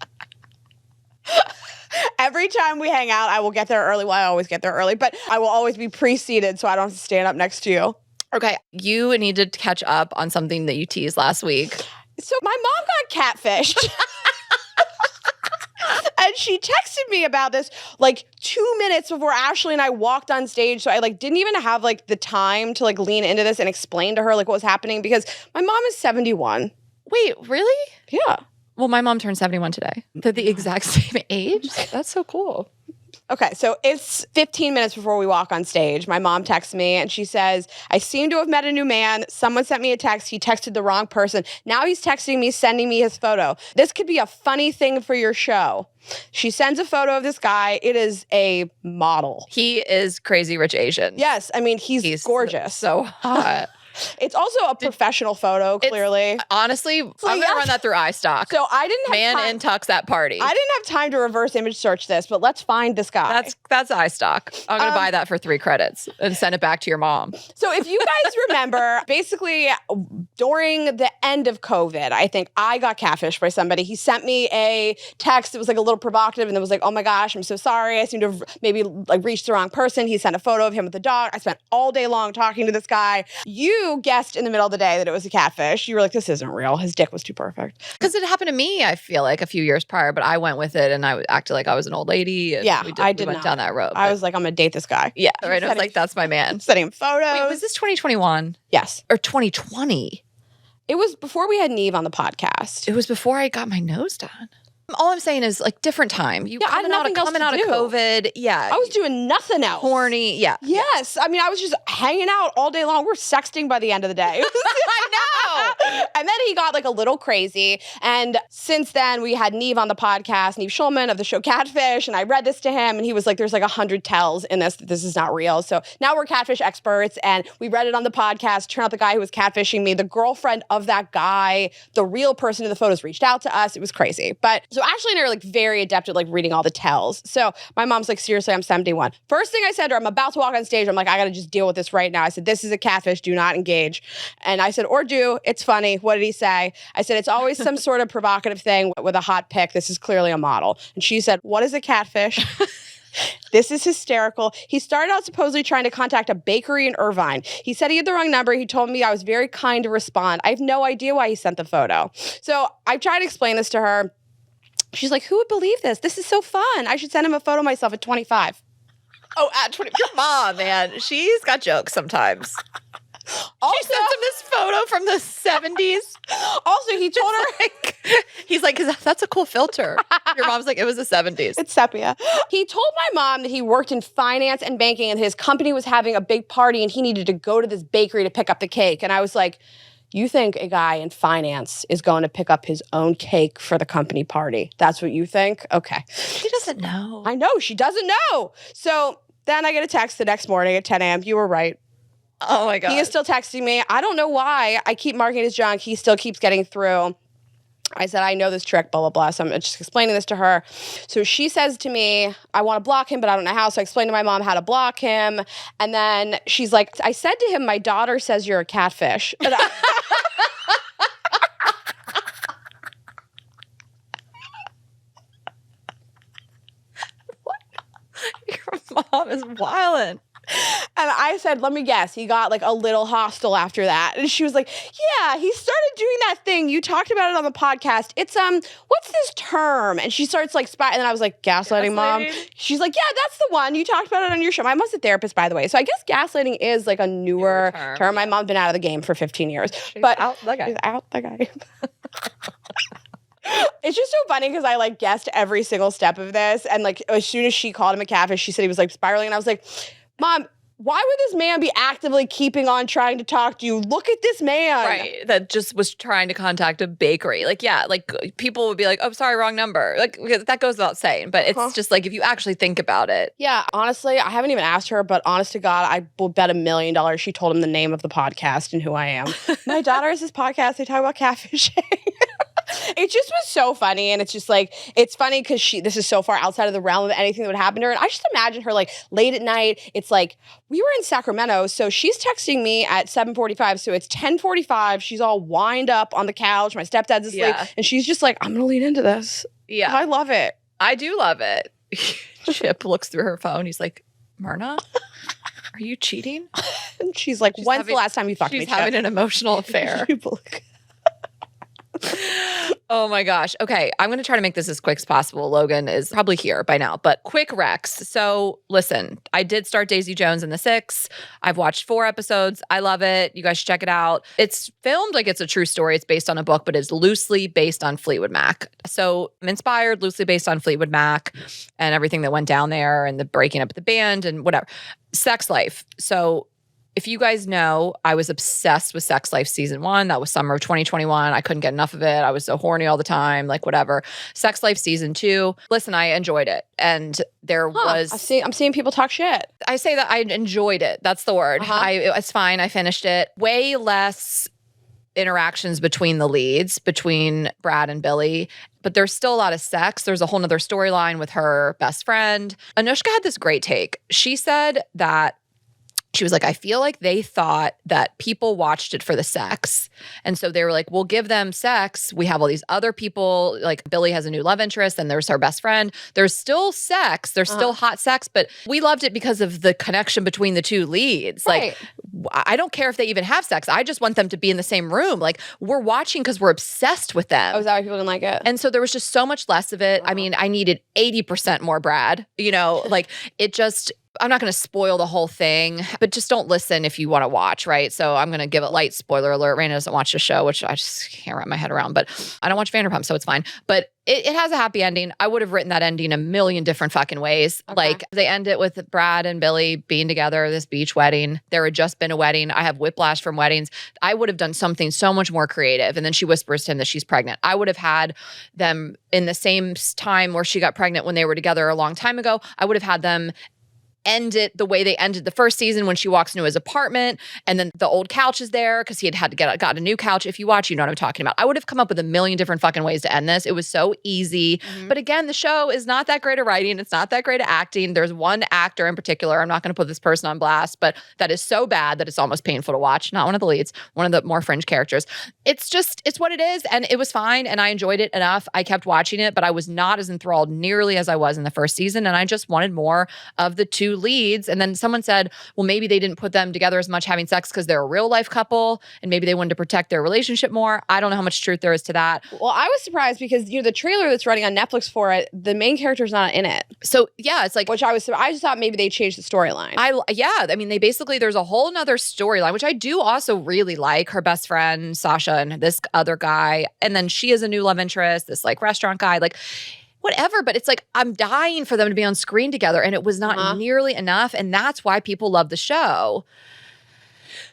Every time we hang out, I will get there early. Well, I always get there early, but I will always be preceded so I don't have to stand up next to you. Okay, you need to catch up on something that you teased last week. So my mom got catfished. And she texted me about this like 2 minutes before Ashley and I walked on stage. So I like didn't even have like the time to like lean into this and explain to her like what was happening because my mom is 71. Wait, really? Yeah. Well, my mom turned 71 today. They're the exact same age. That's so cool. Okay, so it's 15 minutes before we walk on stage. My mom texts me and she says, I seem to have met a new man. Someone sent me a text. He texted the wrong person. Now he's texting me, sending me his photo. This could be a funny thing for your show. She sends a photo of this guy. It is a model. He is crazy rich Asian. Yes, I mean, he's gorgeous. So hot. It's also a professional photo, clearly. Honestly, I'm going to run that through iStock. So I didn't have Man time. in tux at party. I didn't have time to reverse image search this, but let's find this guy. That's iStock. I'm going to buy that for 3 credits and send it back to your mom. So if you guys remember, basically during the end of COVID, I think I got catfished by somebody. He sent me a text. It was like a little provocative and it was like, oh my gosh, I'm so sorry. I seem to have maybe like reached the wrong person. He sent a photo of him with the dog. I spent all day long talking to this guy. You guessed in the middle of the day that it was a catfish. You were like, this isn't real. His dick was too perfect. Because it happened to me, I feel like, a few years prior, but I went with it and I acted like I was an old lady. And yeah, I went down that road. I was like, I'm going to date this guy. Yeah, right. I was like, that's my man. Sending him photos. Wait, was this 2021? Yes. Or 2020? It was before we had Neve on the podcast. It was before I got my nose done. All I'm saying is like different time. You Yeah, I had coming out of nothing else to do. COVID. Yeah. I was doing nothing else. horny. Yeah. Yes. I mean, I was just hanging out all day long. We're sexting by the end of the day. I know. And then he got like a little crazy. And since then, we had Neve on the podcast, Neve Schulman of the show Catfish. And I read this to him and he was like, there's like 100 tells in this that this is not real. So now we're catfish experts and we read it on the podcast. Turned out the guy who was catfishing me, the girlfriend of that guy, the real person in the photos reached out to us. It was crazy. But so Ashley and I are like very adept at like reading all the tells. So my mom's like, seriously, I'm 71. First thing I said to her, I'm about to walk on stage. I'm like, I got to just deal with this right now. I said, this is a catfish. Do not engage. And I said, or do. It's funny. What did he say? I said, it's always some sort of provocative thing with a hot pic. This is clearly a model. And she said, what is a catfish? This is hysterical. He started out supposedly trying to contact a bakery in Irvine. He said he had the wrong number. He told me I was very kind to respond. I have no idea why he sent the photo. So I tried to explain this to her. She's like, who would believe this? This is so fun. I should send him a photo of myself at 25. Oh, at 20. Your mom, man. She's got jokes sometimes. Also, She sent him this photo from the 70s. Also, he told her, He's like, that's a cool filter. Your mom's like, it was the 70s. it's sepia. He told my mom that he worked in finance and banking and his company was having a big party and he needed to go to this bakery to pick up the cake. And I was like, you think a guy in finance is going to pick up his own cake for the company party? That's what you think? Okay. She doesn't know. I know. She doesn't know. So then I get a text the next morning at 10 a.m. You were right. Oh my God. He is still texting me. I don't know why. I keep marking it as junk. He still keeps getting through. I said, I know this trick, blah, blah, blah. So I'm just explaining this to her. So she says to me, I want to block him, but I don't know how. So I explained to my mom how to block him. And then she's like, I said to him, my daughter says you're a catfish. And Your mom is wildin'. And I said, let me guess, he got like a little hostile after that. And she was like, yeah, he started doing that thing. You talked about it on the podcast. It's, what's this term? And she starts like, and then I was like, gaslighting, mom. She's like, yeah, that's the one. You talked about it on your show. My mom's a therapist, by the way. So I guess gaslighting is like a newer term. My mom's been out of the game for 15 years. She's out the guy. She's out the guy. It's just so funny because I like guessed every single step of this. And like, as soon as she called him a catfish, she said he was like spiraling. And I was like, Mom, why would this man be actively keeping on trying to talk to you? Look at this man. Right. That just was trying to contact a bakery. Like, yeah, like people would be like, oh, sorry, wrong number. Like, that goes without saying. But it's just like, if you actually think about it. Yeah, honestly, I haven't even asked her, but honest to God, I will bet $1 million she told him the name of the podcast and who I am. My daughter has this podcast. They talk about catfishing. It just was so funny. And it's just like, it's funny because this is so far outside of the realm of anything that would happen to her. And I just imagine her like late at night. It's like, we were in Sacramento. So she's texting me at 7:45. So it's 10:45. She's all wind up on the couch. My stepdad's asleep. Yeah. And she's just like, I'm going to lean into this. Yeah. I love it. I do love it. Chip looks through her phone. He's like, Myrna, are you cheating? And she's like, when's the last time you fucked me, She's having Chip? an emotional affair. Oh my gosh. Okay. I'm going to try to make this as quick as possible. Logan is probably here by now, but quick recs. So listen, I did start Daisy Jones in the 6. I've watched 4 episodes. I love it. You guys should check it out. It's filmed like it's a true story. It's based on a book, but it's loosely based on Fleetwood Mac. So I'm inspired, loosely based on Fleetwood Mac and everything that went down there and the breaking up of the band and whatever. Sex Life. So if you guys know, I was obsessed with Sex Life season 1. That was summer of 2021. I couldn't get enough of it. I was so horny all the time, like whatever. Sex Life season 2. Listen, I enjoyed it. And there was... I'm seeing people talk shit. I say that I enjoyed it. That's the word. It's fine. I finished it. Way less interactions between the leads, between Brad and Billy. But there's still a lot of sex. There's a whole nother storyline with her best friend. Anushka had this great take. She said that she was like, I feel like they thought that people watched it for the sex. And so they were like, we'll give them sex. We have all these other people. Like Billy has a new love interest and there's her best friend. There's still sex. There's still hot sex. But we loved it because of the connection between the two leads. Right. Like, I don't care if they even have sex. I just want them to be in the same room. Like, we're watching because we're obsessed with them. Oh, is that why people didn't like it? And so there was just so much less of it. I mean, I needed 80% more Brad. You know, like it just... I'm not going to spoil the whole thing, but just don't listen if you want to watch, right? So I'm going to give a light spoiler alert. Rayna doesn't watch the show, which I just can't wrap my head around, but I don't watch Vanderpump, so it's fine. But it has a happy ending. I would have written that ending a million different fucking ways. Okay. Like they end it with Brad and Billy being together, this beach wedding. There had just been a wedding. I have whiplash from weddings. I would have done something so much more creative. And then she whispers to him that she's pregnant. I would have had them in the same time where she got pregnant when they were together a long time ago. I would have had them end it the way they ended the first season when she walks into his apartment and then the old couch is there because he had to got a new couch. If you watch, you know what I'm talking about. I would have come up with a million different fucking ways to end this. It was so easy. But again, the show is not that great at writing. It's not that great at acting. There's one actor in particular, I'm not going to put this person on blast, but that is so bad that it's almost painful to watch. Not one of the leads, one of the more fringe characters. It's what it is. And it was fine. And I enjoyed it enough. I kept watching it, but I was not as enthralled nearly as I was in the first season. And I just wanted more of the two leads. And then someone said, well, maybe they didn't put them together as much having sex because they're a real life couple and maybe they wanted to protect their relationship more. I don't know how much truth there is to that. Well, I was surprised because the trailer that's running on Netflix for it, the main character's not in it. So yeah, it's like, Which I just thought maybe they changed the storyline. I mean, they basically, there's a whole nother storyline, which I do also really like. Her best friend, Sasha, and this other guy. And then she is a new love interest, this like restaurant guy, like whatever. But it's like, I'm dying for them to be on screen together. And it was not nearly enough. And that's why people love the show.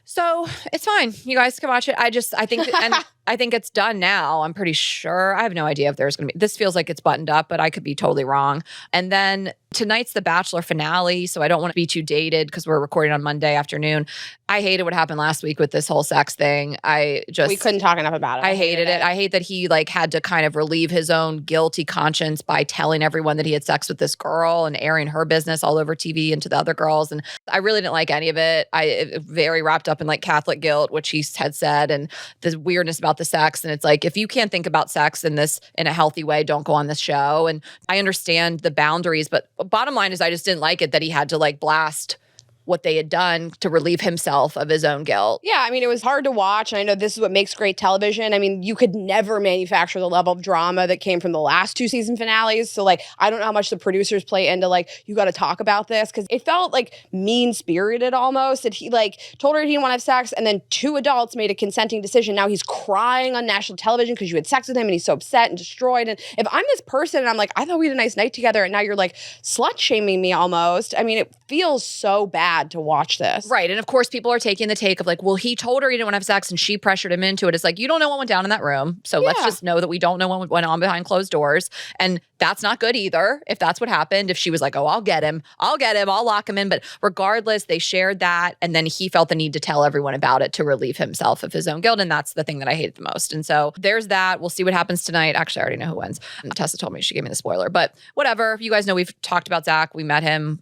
So it's fine. You guys can watch it. I think, and I think it's done now. I'm pretty sure. I have no idea if there's going to be, this feels like it's buttoned up, but I could be totally wrong. And then tonight's the Bachelor finale. So I don't want to be too dated because we're recording on Monday afternoon. I hated what happened last week with this whole sex thing. We couldn't talk enough about it. I hated it. I hate that he like had to kind of relieve his own guilty conscience by telling everyone that he had sex with this girl and airing her business all over TV and to the other girls. And I really didn't like any of it. It very wrapped up in like Catholic guilt, which he had said, and the weirdness about the sex. And it's like, if you can't think about sex in a healthy way, don't go on this show. And I understand the boundaries, but bottom line is I just didn't like it that he had to like blast what they had done to relieve himself of his own guilt. Yeah, I mean, it was hard to watch, and I know this is what makes great television. I mean, you could never manufacture the level of drama that came from the last two season finales. So, like, I don't know how much the producers play into, like, you got to talk about this, because it felt, like, mean-spirited almost, that he, like, told her he didn't want to have sex, and then two adults made a consenting decision. Now he's crying on national television because you had sex with him, and he's so upset and destroyed. And if I'm this person, and I'm like, I thought we had a nice night together, and now you're, like, slut-shaming me almost. I mean, it feels so bad to watch this. Right. And of course, people are taking the take of like, well, he told her he didn't want to have sex and she pressured him into it. It's like, you don't know what went down in that room. So let's just know that we don't know what went on behind closed doors. And that's not good either. If that's what happened, if she was like, oh, I'll get him, I'll lock him in. But regardless, they shared that. And then he felt the need to tell everyone about it to relieve himself of his own guilt. And that's the thing that I hated the most. And so there's that. We'll see what happens tonight. Actually, I already know who wins. Tessa told me, she gave me the spoiler, but whatever. You guys know we've talked about Zach. We met him,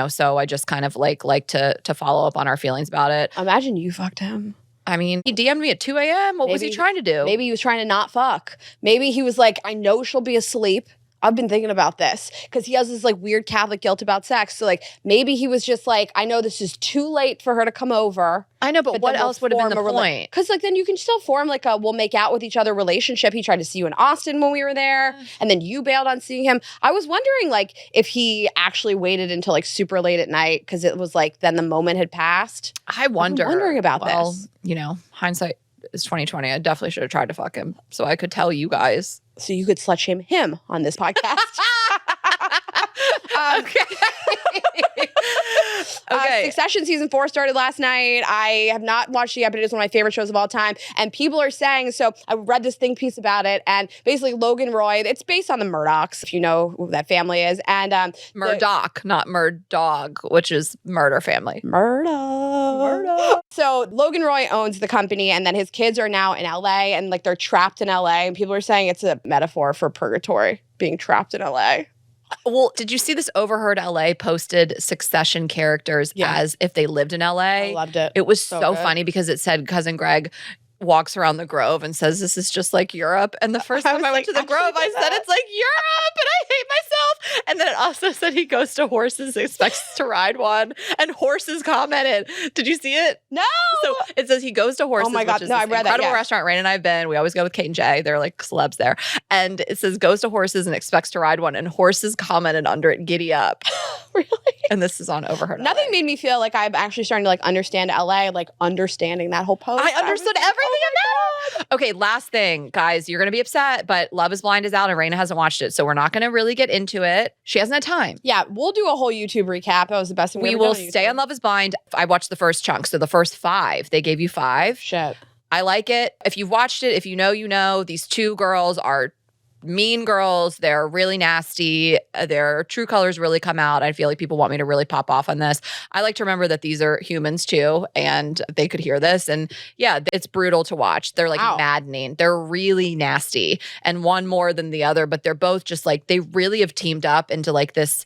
so I just kind of like to follow up on our feelings about it. Imagine you fucked him. I mean, he DM'd me at 2 a.m. What was he trying to do? Maybe he was trying to not fuck. Maybe he was like, I know she'll be asleep. I've been thinking about this, because he has this like weird Catholic guilt about sex. So like maybe he was just like, I know this is too late for her to come over. I know, but what else would have been the point? Because like then you can still form like a we'll make out with each other relationship. He tried to see you in Austin when we were there, and then you bailed on seeing him. I was wondering like if he actually waited until like super late at night because it was like then the moment had passed. I wonder. I'm wondering about this. Hindsight is 2020. I definitely should have tried to fuck him so I could tell you guys. So you could slut shame him on this podcast. Okay. Succession season 4 started last night. I have not watched it yet, but it is one of my favorite shows of all time. And people are saying, so I read this think piece about it, and basically Logan Roy, it's based on the Murdochs, if you know who that family is. And Murdoch, not Murdog, which is murder family. Murdoch. So Logan Roy owns the company, and then his kids are now in LA, and like they're trapped in LA. And people are saying it's a metaphor for purgatory, being trapped in LA. Well, did you see this Overheard LA posted Succession characters as if they lived in LA? I loved it. It was so funny because it said Cousin Greg walks around the Grove and says, this is just like Europe. And the first time I went to the Grove, I said, it's like Europe and I hate myself. And then it also said he goes to horses, expects to ride one. And horses commented. Did you see it? No. So it says he goes to Horses, Oh my God. which is No, this I read that, incredible yeah. restaurant Rayna and I have been. We always go with Kate and Jay. They're like celebs there. And it says goes to Horses and expects to ride one. And Horses commented under it, giddy up. Really? And this is on Overheard. Nothing LA. made me feel like I'm actually starting to like understand LA, like understanding that whole post. I understood was like, everything about it. Okay, last thing, guys, you're gonna be upset, but Love is Blind is out and Rayna hasn't watched it, so we're not gonna really get into it. She hasn't had time. Yeah, we'll do a whole YouTube recap. That was the best thing We ever will done stay YouTube. on Love is Blind. I watched the first chunk, so the first 5. They gave you 5. Shit. I like it. If you've watched it, if you know, you know. These 2 girls are mean girls. They're really nasty. Their true colors really come out. I feel like people want me to really pop off on this. I like to remember that these are humans too, and they could hear this. And yeah, it's brutal to watch. They're like Wow. maddening. They're really nasty, and one more than the other, but they're both just like, they really have teamed up into like this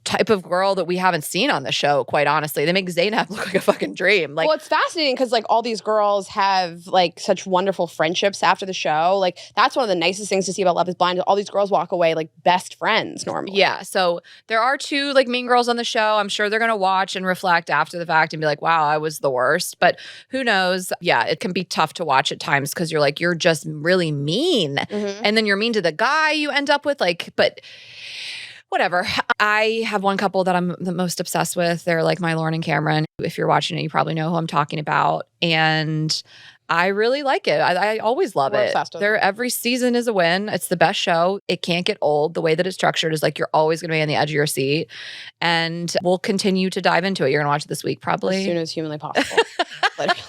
type of girl that we haven't seen on the show, quite honestly. They make Zaynab look like a fucking dream. Like, Well, it's fascinating because like all these girls have like such wonderful friendships after the show. Like that's one of the nicest things to see about Love is Blind. All these girls walk away like best friends normally. yeah, so there are 2 like mean girls on the show. I'm sure they're gonna watch and reflect after the fact and be like, wow, I was the worst. But who knows? Yeah, it can be tough to watch at times because you're like, you're just really mean. Mhm. And then you're mean to the guy you end up with. Like, but whatever. I have one couple that I'm the most obsessed with. They're like my Lauren and Cameron. If you're watching it, you probably know who I'm talking about. And I really like it. I always love We're it. obsessed with Every season is a win. It's the best show. It can't get old. The way that it's structured is like you're always going to be on the edge of your seat. And we'll continue to dive into it. You're going to watch it this week, probably. As soon as humanly possible. Literally.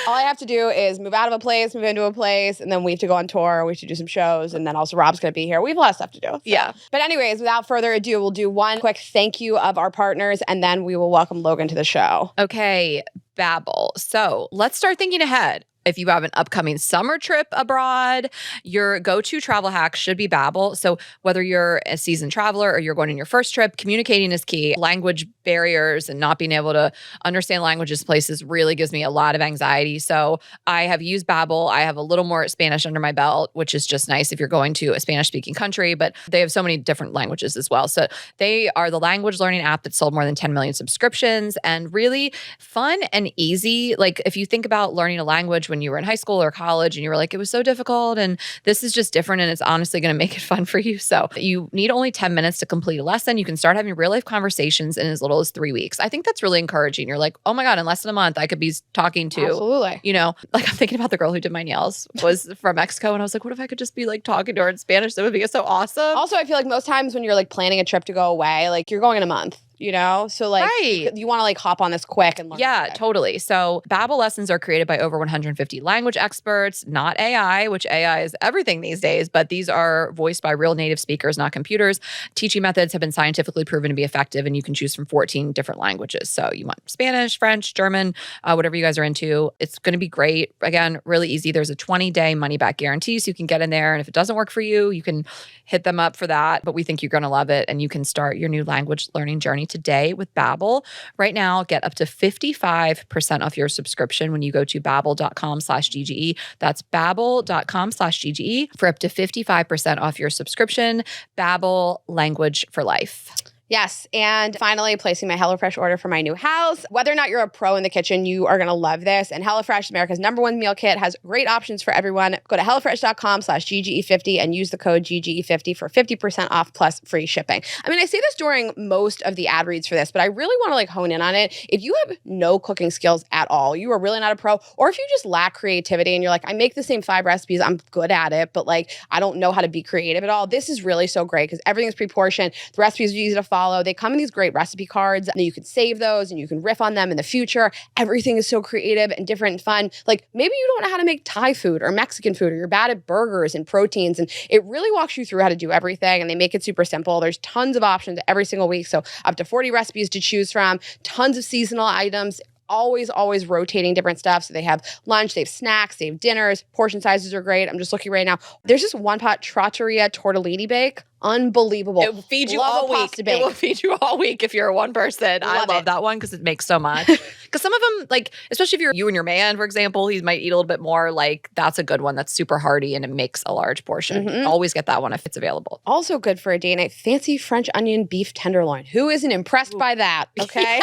All I have to do is move out of a place, move into a place, and then we have to go on tour. We have to do some shows, and then also Rob's going to be here. We have a lot of stuff to do. So. Yeah. But anyways, without further ado, we'll do one quick thank you of our partners, and then we will welcome Logan to the show. Okay, Babbel. So let's start thinking ahead. If you have an upcoming summer trip abroad, your go-to travel hack should be Babbel. So whether you're a seasoned traveler or you're going on your first trip, communicating is key. Language barriers and not being able to understand languages places really gives me a lot of anxiety. So I have used Babbel. I have a little more Spanish under my belt, which is just nice if you're going to a Spanish-speaking country, but they have so many different languages as well. So they are the language learning app that sold more than 10 million subscriptions and really fun and easy. Like if you think about learning a language when you were in high school or college and you were like, it was so difficult and this is just different and it's honestly going to make it fun for you. So you need only 10 minutes to complete a lesson. You can start having real life conversations in as little as 3 weeks. I think that's really encouraging. You're like, oh my God, in less than a month, I could be talking to, Absolutely. you know, like I'm thinking about the girl who did my nails was from Mexico. And I was like, what if I could just be like talking to her in Spanish? That would be so awesome. Also, I feel like most times when you're like planning a trip to go away, like you're going in a month. You know, so like Right. you want to like hop on this quick and learn. Yeah, quick. totally. So Babbel lessons are created by over 150 language experts, not AI, which AI is everything these days, but these are voiced by real native speakers, not computers. Teaching methods have been scientifically proven to be effective, and you can choose from 14 different languages. So you want Spanish, French, German, whatever you guys are into. It's going to be great. Again, really easy. There's a 20-day money-back guarantee, so you can get in there, and if it doesn't work for you, you can hit them up for that. But we think you're going to love it, and you can start your new language learning journey today with Babbel. Right now, get up to 55% off your subscription when you go to babbel.com/GGE. That's babbel.com/GGE for up to 55% off your subscription. Babbel, language for life. Yes. And finally, placing my HelloFresh order for my new house. Whether or not you're a pro in the kitchen, you are going to love this. And HelloFresh, America's #1 meal kit, has great options for everyone. Go to HelloFresh.com/GGE50 and use the code GGE50 for 50% off plus free shipping. I mean, I say this during most of the ad reads for this, but I really want to like hone in on it. If you have no cooking skills at all, you are really not a pro, or if you just lack creativity and you're like, I make the same 5 recipes, I'm good at it, but like, I don't know how to be creative at all. This is really so great because everything's pre-portioned. The recipes are easy to follow. They come in these great recipe cards and you can save those and you can riff on them in the future. Everything is so creative and different and fun. Like maybe you don't know how to make Thai food or Mexican food, or you're bad at burgers and proteins, and it really walks you through how to do everything, and they make it super simple. There's tons of options every single week. So up to 40 recipes to choose from, tons of seasonal items. Always rotating different stuff. So they have lunch, they have snacks, they have dinners. Portion sizes are great. I'm just looking right now. There's this one pot trattoria tortellini bake. Unbelievable. It will feed you Love all a week. pasta It bake. will feed you all week if you're one person. I Love love it. that one because it makes so much. Because some of them, like, especially if you're you and your man, for example, he might eat a little bit more. Like, that's a good one. That's super hearty and it makes a large portion. Always get that one if it's available. Also good for a date night, fancy French onion beef tenderloin. Who isn't impressed by that? Okay.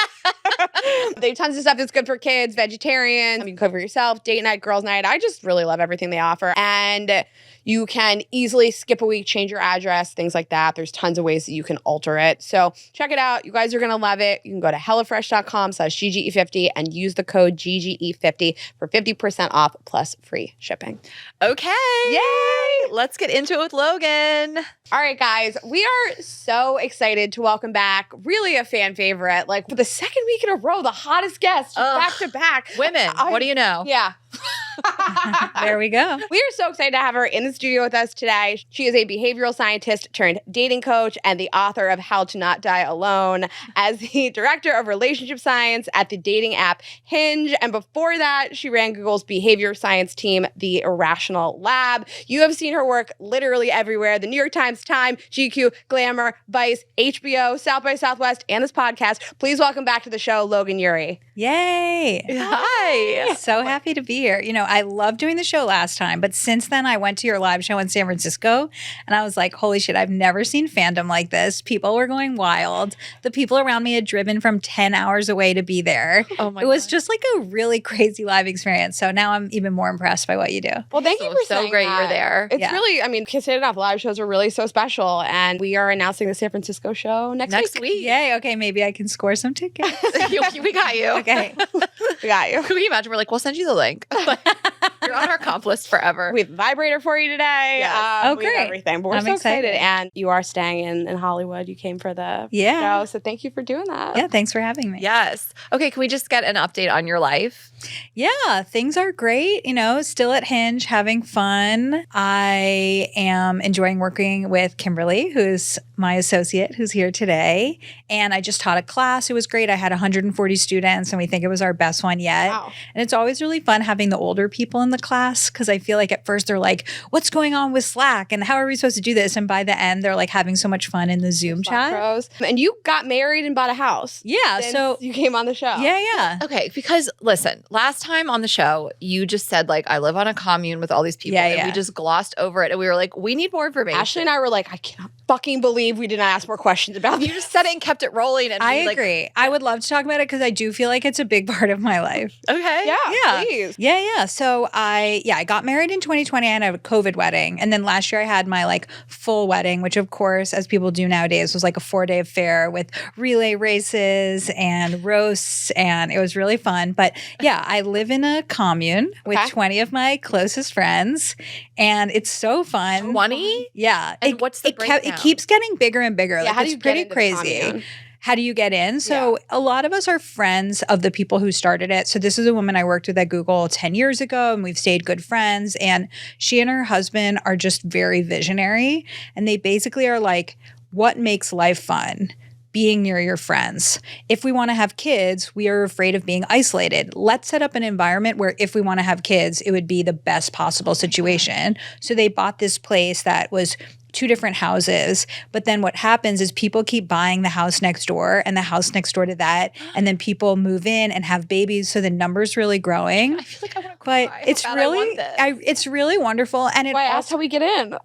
They have tons of stuff that's good for kids, vegetarian. You can cook for yourself, date night, girls' night. I just really love everything they offer. And you can easily skip a week, change your address, things like that. There's tons of ways that you can alter it. So check it out. You guys are going to love it. You can go to hellofresh.com/GGE50 and use the code GGE50 for 50% off plus free shipping. Okay. Yay! Let's get into it with Logan. All right, guys, we are so excited to welcome back really a fan favorite. Like for the second week in a row, the hottest guest back to back. Women, what do you know? Yeah. There we go. We are so excited to have her in the studio with us today. She is a behavioral scientist turned dating coach and the author of How to Not Die Alone, as the director of relationship science at the dating app Hinge. And before that, she ran Google's behavior science team, the Irrational Lab. You have seen her work literally everywhere: the New York Times, Time, GQ, Glamour, Vice, HBO, South by Southwest, and this podcast. Please welcome back to the show, Logan Ury. Yay. Hi. So happy to be here. You know, I loved doing the show last time, but since then I went to your live show in San Francisco and I was like, holy shit, I've never seen fandom like this. People were going wild. The people around me had driven from 10 hours away to be there. Oh my It was God. just like a really crazy live experience. So now I'm even more impressed by what you do. Well, thank you for So saying great that. you're there. It's Yeah. really, I mean, consider it enough. Live shows are really so special. And we are announcing the San Francisco show next week. Yay. Okay. Maybe I can score some tickets. We got you. Okay. We got you. Can you imagine? We're like, we'll send you the link. You're on our comp list forever. We have a vibrator for you today. Yes. Oh, We have great. everything. But we're I'm so excited. excited. And you are staying in Hollywood. You came for the Yeah. show. So thank you for doing that. Yeah. Thanks for having me. Yes. Okay, can we just get an update on your life? Yeah, things are great. You know, still at Hinge, having fun. I am enjoying working with Kimberly, who's my associate, who's here today. And I just taught a class. It was great. I had 140 students, and we think it was our best one yet. Wow. And it's always really fun having the older people in the class because I feel like at first they're like, what's going on with Slack? And how are we supposed to do this? And by the end, they're like having so much fun in the Zoom chat. Pros. And you got married and bought a house. Yeah. since So, you came on the show. yeah. Okay, because listen, last time on the show, you just said like, I live on a commune with all these people. Yeah, and yeah. we just glossed over it. And we were like, we need more information. Ashley and I were like, I cannot fucking believe we didn't ask more questions about You this. just said it and kept it rolling. And I we, like, agree. I would love to talk about it because I do feel like it's a big part of my life. Okay. Yeah, please. Yeah. So I got married in 2020 and I had a COVID wedding. And then last year I had my like full wedding, which of course, as people do nowadays, was like a 4-day affair with relay races and roasts. And it was really fun. But yeah, I live in a commune with Okay. 20 of my closest friends. And it's so fun. 20? Yeah. And what's the it breakdown? keeps getting bigger and bigger. Yeah, Like, how do it's you get pretty into the crazy. commune? How do you get in? So a lot of us are friends of the people who started it. So this is a woman I worked with at Google 10 years ago, and we've stayed good friends. And she and her husband are just very visionary. And they basically are like, what makes life fun? Being near your friends. If we want to have kids, we are afraid of being isolated. Let's set up an environment where if we want to have kids, it would be the best possible situation. So they bought this place that was 2 different houses. But then what happens is people keep buying the house next door and the house next door to that. And then people move in and have babies. So the number's really growing. I feel like I want to cry. But it's How bad I really, want this. it's really wonderful. And it Why I also, asked how we get in.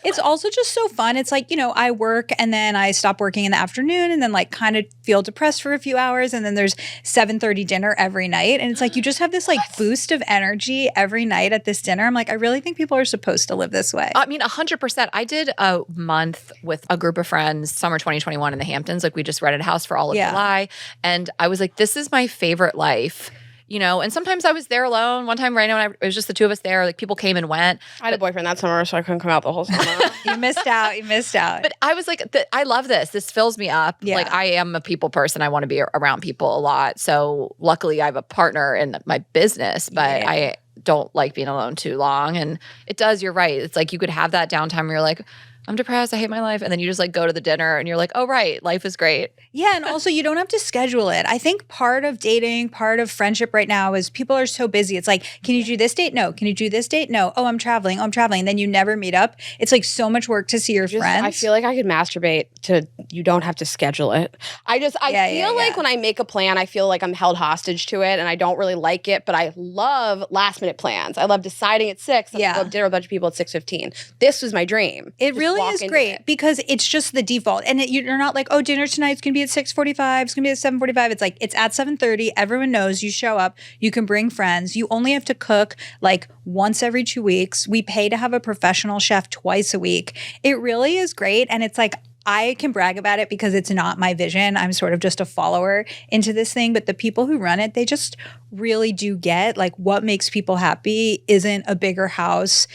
it's also just so fun. It's like, you know, I work and then I stop working in the afternoon and then like kind of feel depressed for a few hours. And then there's 7:30 dinner every night. And it's like, you just have this like boost of energy every night at this dinner. I'm like, I really think people are supposed to live this way. I mean, 100%. I did a month with a group of friends, summer 2021 in the Hamptons. Like we just rented a house for all of Yeah. July. And I was like, this is my favorite life. You know, and sometimes I was there alone. One time, Rayna and I, it was just the two of us there. Like people came and went. I had a boyfriend that summer, so I couldn't come out the whole summer. You missed out. You missed out. But I was like, I love this. This fills me up. Yeah. Like I am a people person. I want to be around people a lot. So luckily I have a partner in my business, but Yeah. I don't like being alone too long. And it does, you're right. It's like you could have that downtime where you're like, I'm depressed. I hate my life. And then you just like go to the dinner and you're like, oh, right. Life is great. Yeah. And also, you don't have to schedule it. I think part of dating, part of friendship right now is people are so busy. It's like, can you do this date? No. Can you do this date? No. Oh, I'm traveling. Oh, I'm traveling. And then you never meet up. It's like so much work to see your friends. I feel like I could masturbate to you don't have to schedule it. I feel like when I make a plan, I feel like I'm held hostage to it and I don't really like it, but I love last minute plans. I love deciding at 6 and go to dinner with a bunch of people at 6:15. This was my dream. It really is great because it's just the default. And you're not like, oh, dinner tonight's going to be at 6:45. It's going to be at 7:45. It's like, it's at 7:30. Everyone knows you show up. You can bring friends. You only have to cook like once every 2 weeks. We pay to have a professional chef twice a week. It really is great. And it's like, I can brag about it because it's not my vision. I'm sort of just a follower into this thing. But the people who run it, they just really do get like what makes people happy isn't a bigger house.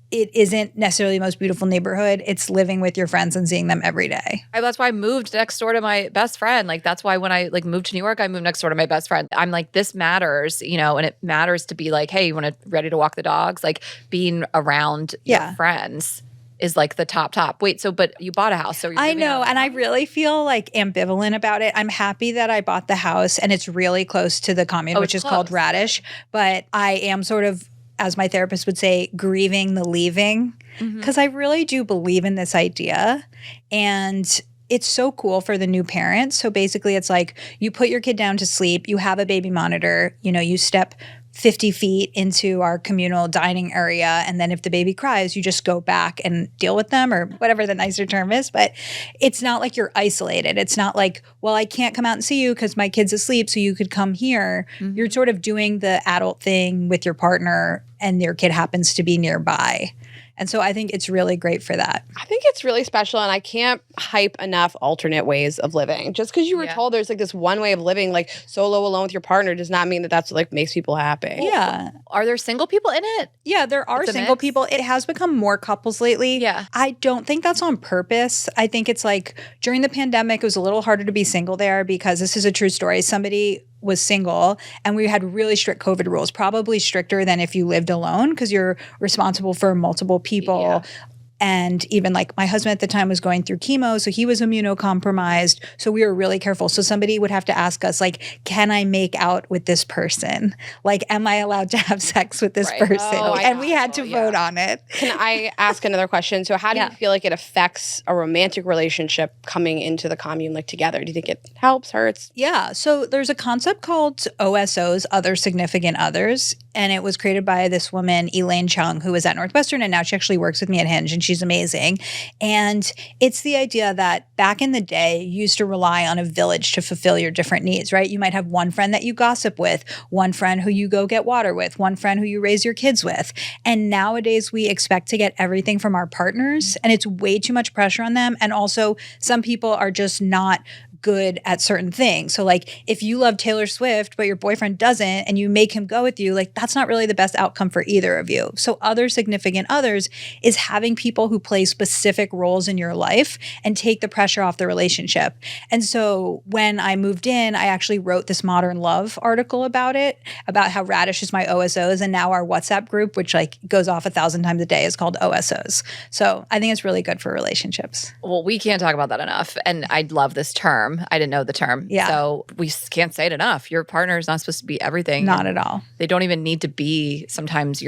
It isn't necessarily the most beautiful neighborhood. It's living with your friends and seeing them every day. That's why I moved next door to my best friend. Like, that's why when I like moved to New York, I moved next door to my best friend. I'm like, this matters, you know, and it matters to be like, hey, you want to ready to walk the dogs? Like being around your friends is like the top. Wait, so but you bought a house. So I know, and I really feel like ambivalent about it. I'm happy that I bought the house and it's really close to the commune, which is called Radish. But I am sort of, as my therapist would say, grieving the leaving because I really do believe in this idea. And it's so cool for the new parents. So basically it's like you put your kid down to sleep, you have a baby monitor, you know, you step 50 feet into our communal dining area. And then if the baby cries, you just go back and deal with them or whatever the nicer term is. But it's not like you're isolated. It's not like, well, I can't come out and see you because my kid's asleep, so you could come here. You're sort of doing the adult thing with your partner and your kid happens to be nearby. And so I think it's really great for that. I think it's really special, and I can't hype enough alternate ways of living. Just because you were told there's like this one way of living, like solo alone with your partner, does not mean that that's like makes people happy. Yeah. Are there single people in it? Yeah, there are single people. It has become more couples lately. Yeah. I don't think that's on purpose. I think it's like during the pandemic, it was a little harder to be single there because this is a true story. Somebody was single and we had really strict COVID rules, probably stricter than if you lived alone because you're responsible for multiple people. Yeah. And even like my husband at the time was going through chemo, so he was immunocompromised. So we were really careful. So somebody would have to ask us like, can I make out with this person? Like, am I allowed to have sex with this person? And we had to vote on it. Can I ask another question? So how do you feel like it affects a romantic relationship coming into the commune like together? Do you think it helps, hurts? Yeah. So there's a concept called OSOs, other significant others. And it was created by this woman, Elaine Chung, who was at Northwestern. And now she actually works with me at Hinge. And she's amazing. And it's the idea that back in the day, you used to rely on a village to fulfill your different needs, right? You might have one friend that you gossip with, one friend who you go get water with, one friend who you raise your kids with. And nowadays we expect to get everything from our partners and it's way too much pressure on them. And also some people are just not good at certain things. So like if you love Taylor Swift, but your boyfriend doesn't and you make him go with you, like that's not really the best outcome for either of you. So other significant others is having people who play specific roles in your life and take the pressure off the relationship. And so when I moved in, I actually wrote this Modern Love article about it, about how Radish is my OSOs. And now our WhatsApp group, which like goes off 1,000 times a day, is called OSOs. So I think it's really good for relationships. Well, we can't talk about that enough. And I love this term. I didn't know the term. Yeah. So we can't say it enough. Your partner is not supposed to be everything. Not at all. They don't even need to be sometimes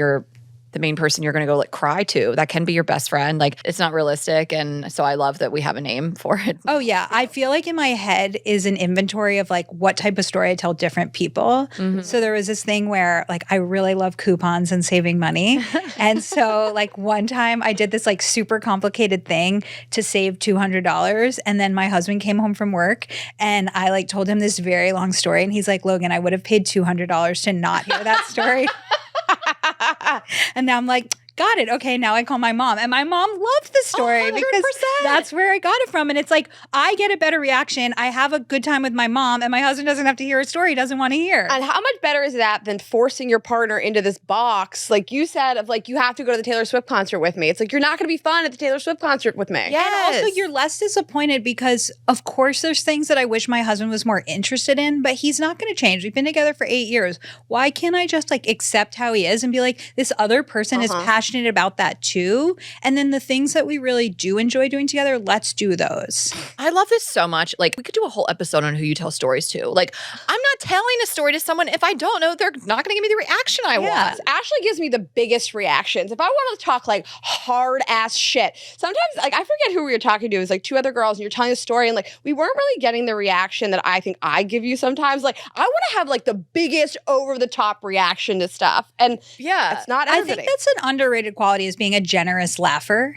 the main person you're going to go like cry to. That can be your best friend. Like it's not realistic. And so I love that we have a name for it. Oh yeah. I feel like in my head is an inventory of like what type of story I tell different people. Mm-hmm. So there was this thing where like I really love coupons and saving money. And so like one time I did this like super complicated thing to save $200. And then my husband came home from work and I like told him this very long story. And he's like, Logan, I would have paid $200 to not hear that story. And now I'm like, got it. Okay, now I call my mom. And my mom loved the story 100%. Because that's where I got it from. And it's like, I get a better reaction. I have a good time with my mom and my husband doesn't have to hear a story he doesn't want to hear. And how much better is that than forcing your partner into this box, like you said, of like, you have to go to the Taylor Swift concert with me. It's like, you're not going to be fun at the Taylor Swift concert with me. Yes. And also you're less disappointed because of course there's things that I wish my husband was more interested in, but he's not going to change. We've been together for 8 years. Why can't I just like accept how he is and be like, this other person is passionate passionate about that too. And then the things that we really do enjoy doing together, let's do those. I love this so much. Like, we could do a whole episode on who you tell stories to. Like, I'm not telling a story to someone if I don't know they're not going to give me the reaction I want. Ashley gives me the biggest reactions. If I want to talk like hard ass shit, sometimes like I forget who we were talking to. It was like two other girls and you're telling a story and like we weren't really getting the reaction that I think I give you sometimes. Like I want to have like the biggest over the top reaction to stuff. And it's not everybody. I think that's an underrated quality, is being a generous laugher.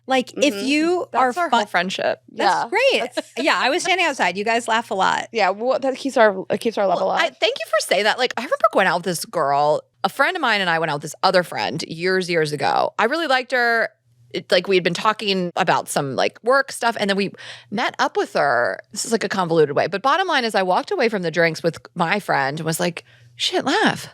Like if you That's are our whole friendship. That's great. Yeah, I was standing outside. You guys laugh a lot. Yeah, well, that keeps our level up. Thank you for saying that. Like, I remember going out with this girl. A friend of mine and I went out with this other friend years ago. I really liked her. Like, we had been talking about some like work stuff, and then we met up with her. This is like a convoluted way, but bottom line is, I walked away from the drinks with my friend and was like, "Shit, laugh."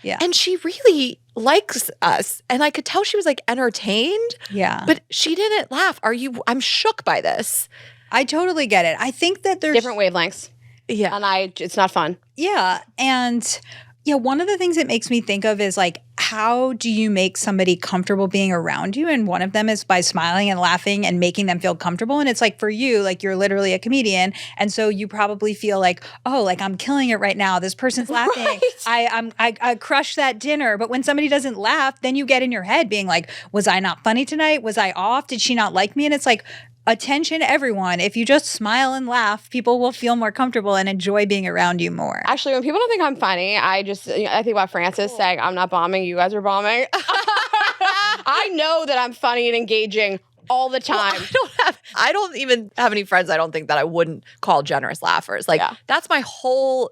Yeah. And she really likes us. And I could tell she was like entertained. Yeah. But she didn't laugh. I'm shook by this. I totally get it. I think that there's different wavelengths. Yeah. And it's not fun. Yeah. And yeah, one of the things it makes me think of is like, how do you make somebody comfortable being around you? And one of them is by smiling and laughing and making them feel comfortable. And it's like, for you, like, you're literally a comedian. And so you probably feel like, oh, like, I'm killing it right now. This person's laughing. Right. I crushed that dinner. But when somebody doesn't laugh, then you get in your head being like, was I not funny tonight? Was I off? Did she not like me? And it's like, attention, everyone. If you just smile and laugh, people will feel more comfortable and enjoy being around you more. Actually, when people don't think I'm funny, I think about Frances saying, "I'm not bombing, you guys are bombing." I know that I'm funny and engaging all the time. Well, I don't even have any friends I don't think that I wouldn't call generous laughers. Like, that's my whole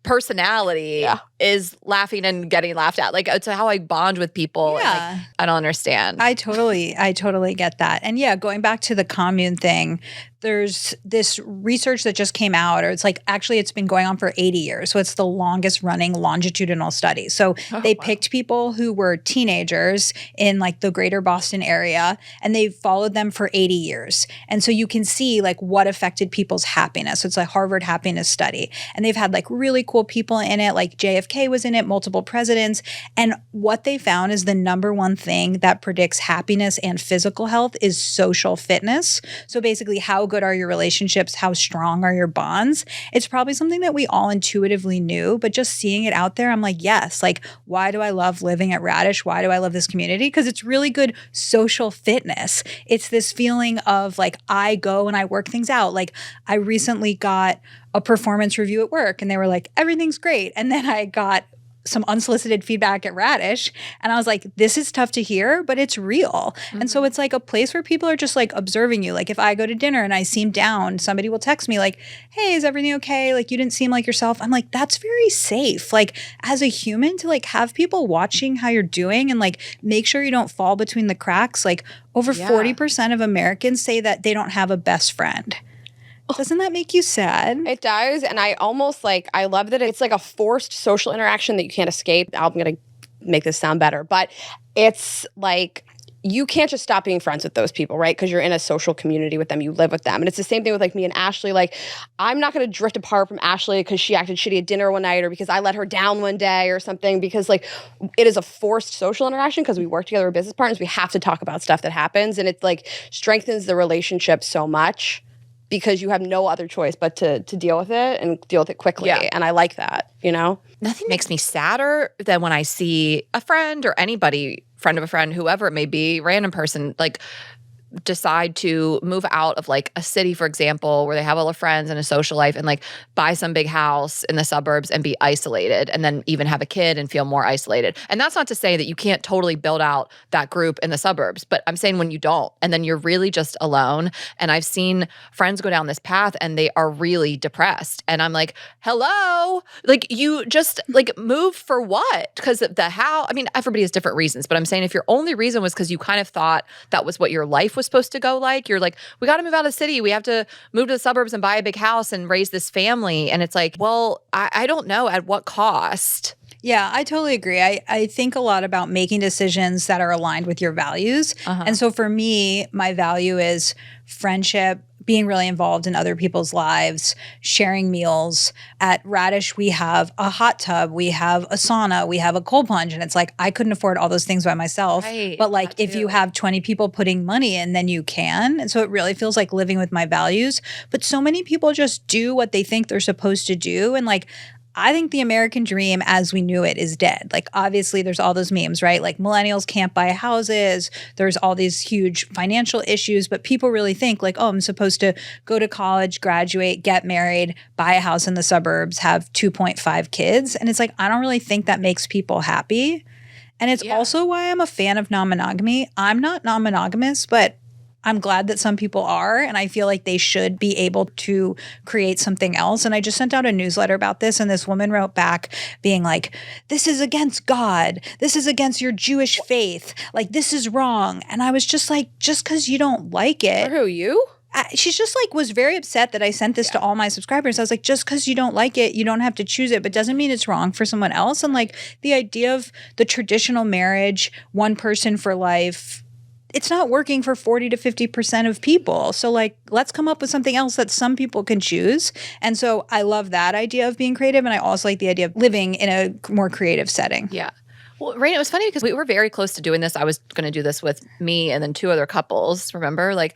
personality, is laughing and getting laughed at. Like, it's how I bond with people. Yeah. And, like, I don't understand. I totally get that. And yeah, going back to the commune thing, there's this research that just came out, or it's like, actually it's been going on for 80 years. So it's the longest running longitudinal study. So they picked people who were teenagers in like the greater Boston area, and they followed them for 80 years. And so you can see like what affected people's happiness. So it's a Harvard happiness study. And they've had like really cool people in it, like JFK was in it, multiple presidents. And what they found is the number one thing that predicts happiness and physical health is social fitness. So basically, how good are your relationships? How strong are your bonds? It's probably something that we all intuitively knew, but just seeing it out there, I'm like, yes, like, why do I love living at Radish? Why do I love this community? Because it's really good social fitness. It's this feeling of like, I go and I work things out. Like, I recently got a performance review at work and they were like, everything's great. And then I got some unsolicited feedback at Radish. And I was like, this is tough to hear, but it's real. Mm-hmm. And so it's like a place where people are just like observing you. Like, if I go to dinner and I seem down, somebody will text me like, hey, is everything okay? Like, you didn't seem like yourself. I'm like, that's very safe. Like, as a human, to like have people watching how you're doing and like make sure you don't fall between the cracks. Like, over 40% of Americans say that they don't have a best friend. Doesn't that make you sad? It does. And I almost like, I love that it's like a forced social interaction that you can't escape. I'm going to make this sound better, but it's like, you can't just stop being friends with those people, right? Because you're in a social community with them. You live with them. And it's the same thing with like me and Ashley. Like, I'm not going to drift apart from Ashley because she acted shitty at dinner one night or because I let her down one day or something, because like it is a forced social interaction because we work together with business partners. We have to talk about stuff that happens, and it like strengthens the relationship so much because you have no other choice but to deal with it and deal with it quickly. Yeah. And I like that, you know? Nothing makes me sadder than when I see a friend or anybody, friend of a friend, whoever it may be, random person, like decide to move out of like a city, for example, where they have all their friends and a social life, and like buy some big house in the suburbs and be isolated, and then even have a kid and feel more isolated. And that's not to say that you can't totally build out that group in the suburbs, but I'm saying when you don't, and then you're really just alone. And I've seen friends go down this path and they are really depressed. And I'm like, hello, like, you just like move for what? Because the how, I mean, everybody has different reasons, but I'm saying if your only reason was because you kind of thought that was what your life was supposed to go like, you're like, we got to move out of the city. We have to move to the suburbs and buy a big house and raise this family. And it's like, well, I don't know at what cost. Yeah, I totally agree. I think a lot about making decisions that are aligned with your values. And so for me, my value is friendship, being really involved in other people's lives, sharing meals. At Radish, we have a hot tub, we have a sauna, we have a cold plunge. And it's like, I couldn't afford all those things by myself. Right, but like, that if you too. have 20 people putting money in, then you can. And so it really feels like living with my values. But so many people just do what they think they're supposed to do. And like, I think the American dream as we knew it is dead. Like, obviously, there's all those memes, right? Like, millennials can't buy houses. There's all these huge financial issues, but people really think like, oh, I'm supposed to go to college, graduate, get married, buy a house in the suburbs, have 2.5 kids. And it's like, I don't really think that makes people happy. And it's also why I'm a fan of non-monogamy. I'm not non-monogamous, but I'm glad that some people are, and I feel like they should be able to create something else. And I just sent out a newsletter about this, and this woman wrote back being like, this is against God. This is against your Jewish faith. Like, this is wrong. And I was just like, just because you don't like it. For who, you? She's just like was very upset that I sent this to all my subscribers. I was like, just because you don't like it, you don't have to choose it, but doesn't mean it's wrong for someone else. And like the idea of the traditional marriage, one person for life, it's not working for 40 to 50% of people. So like, let's come up with something else that some people can choose. And so I love that idea of being creative. And I also like the idea of living in a more creative setting. Yeah. Well, Rayna, it was funny because we were very close to doing this. I was going to do this with me and then two other couples, remember? Like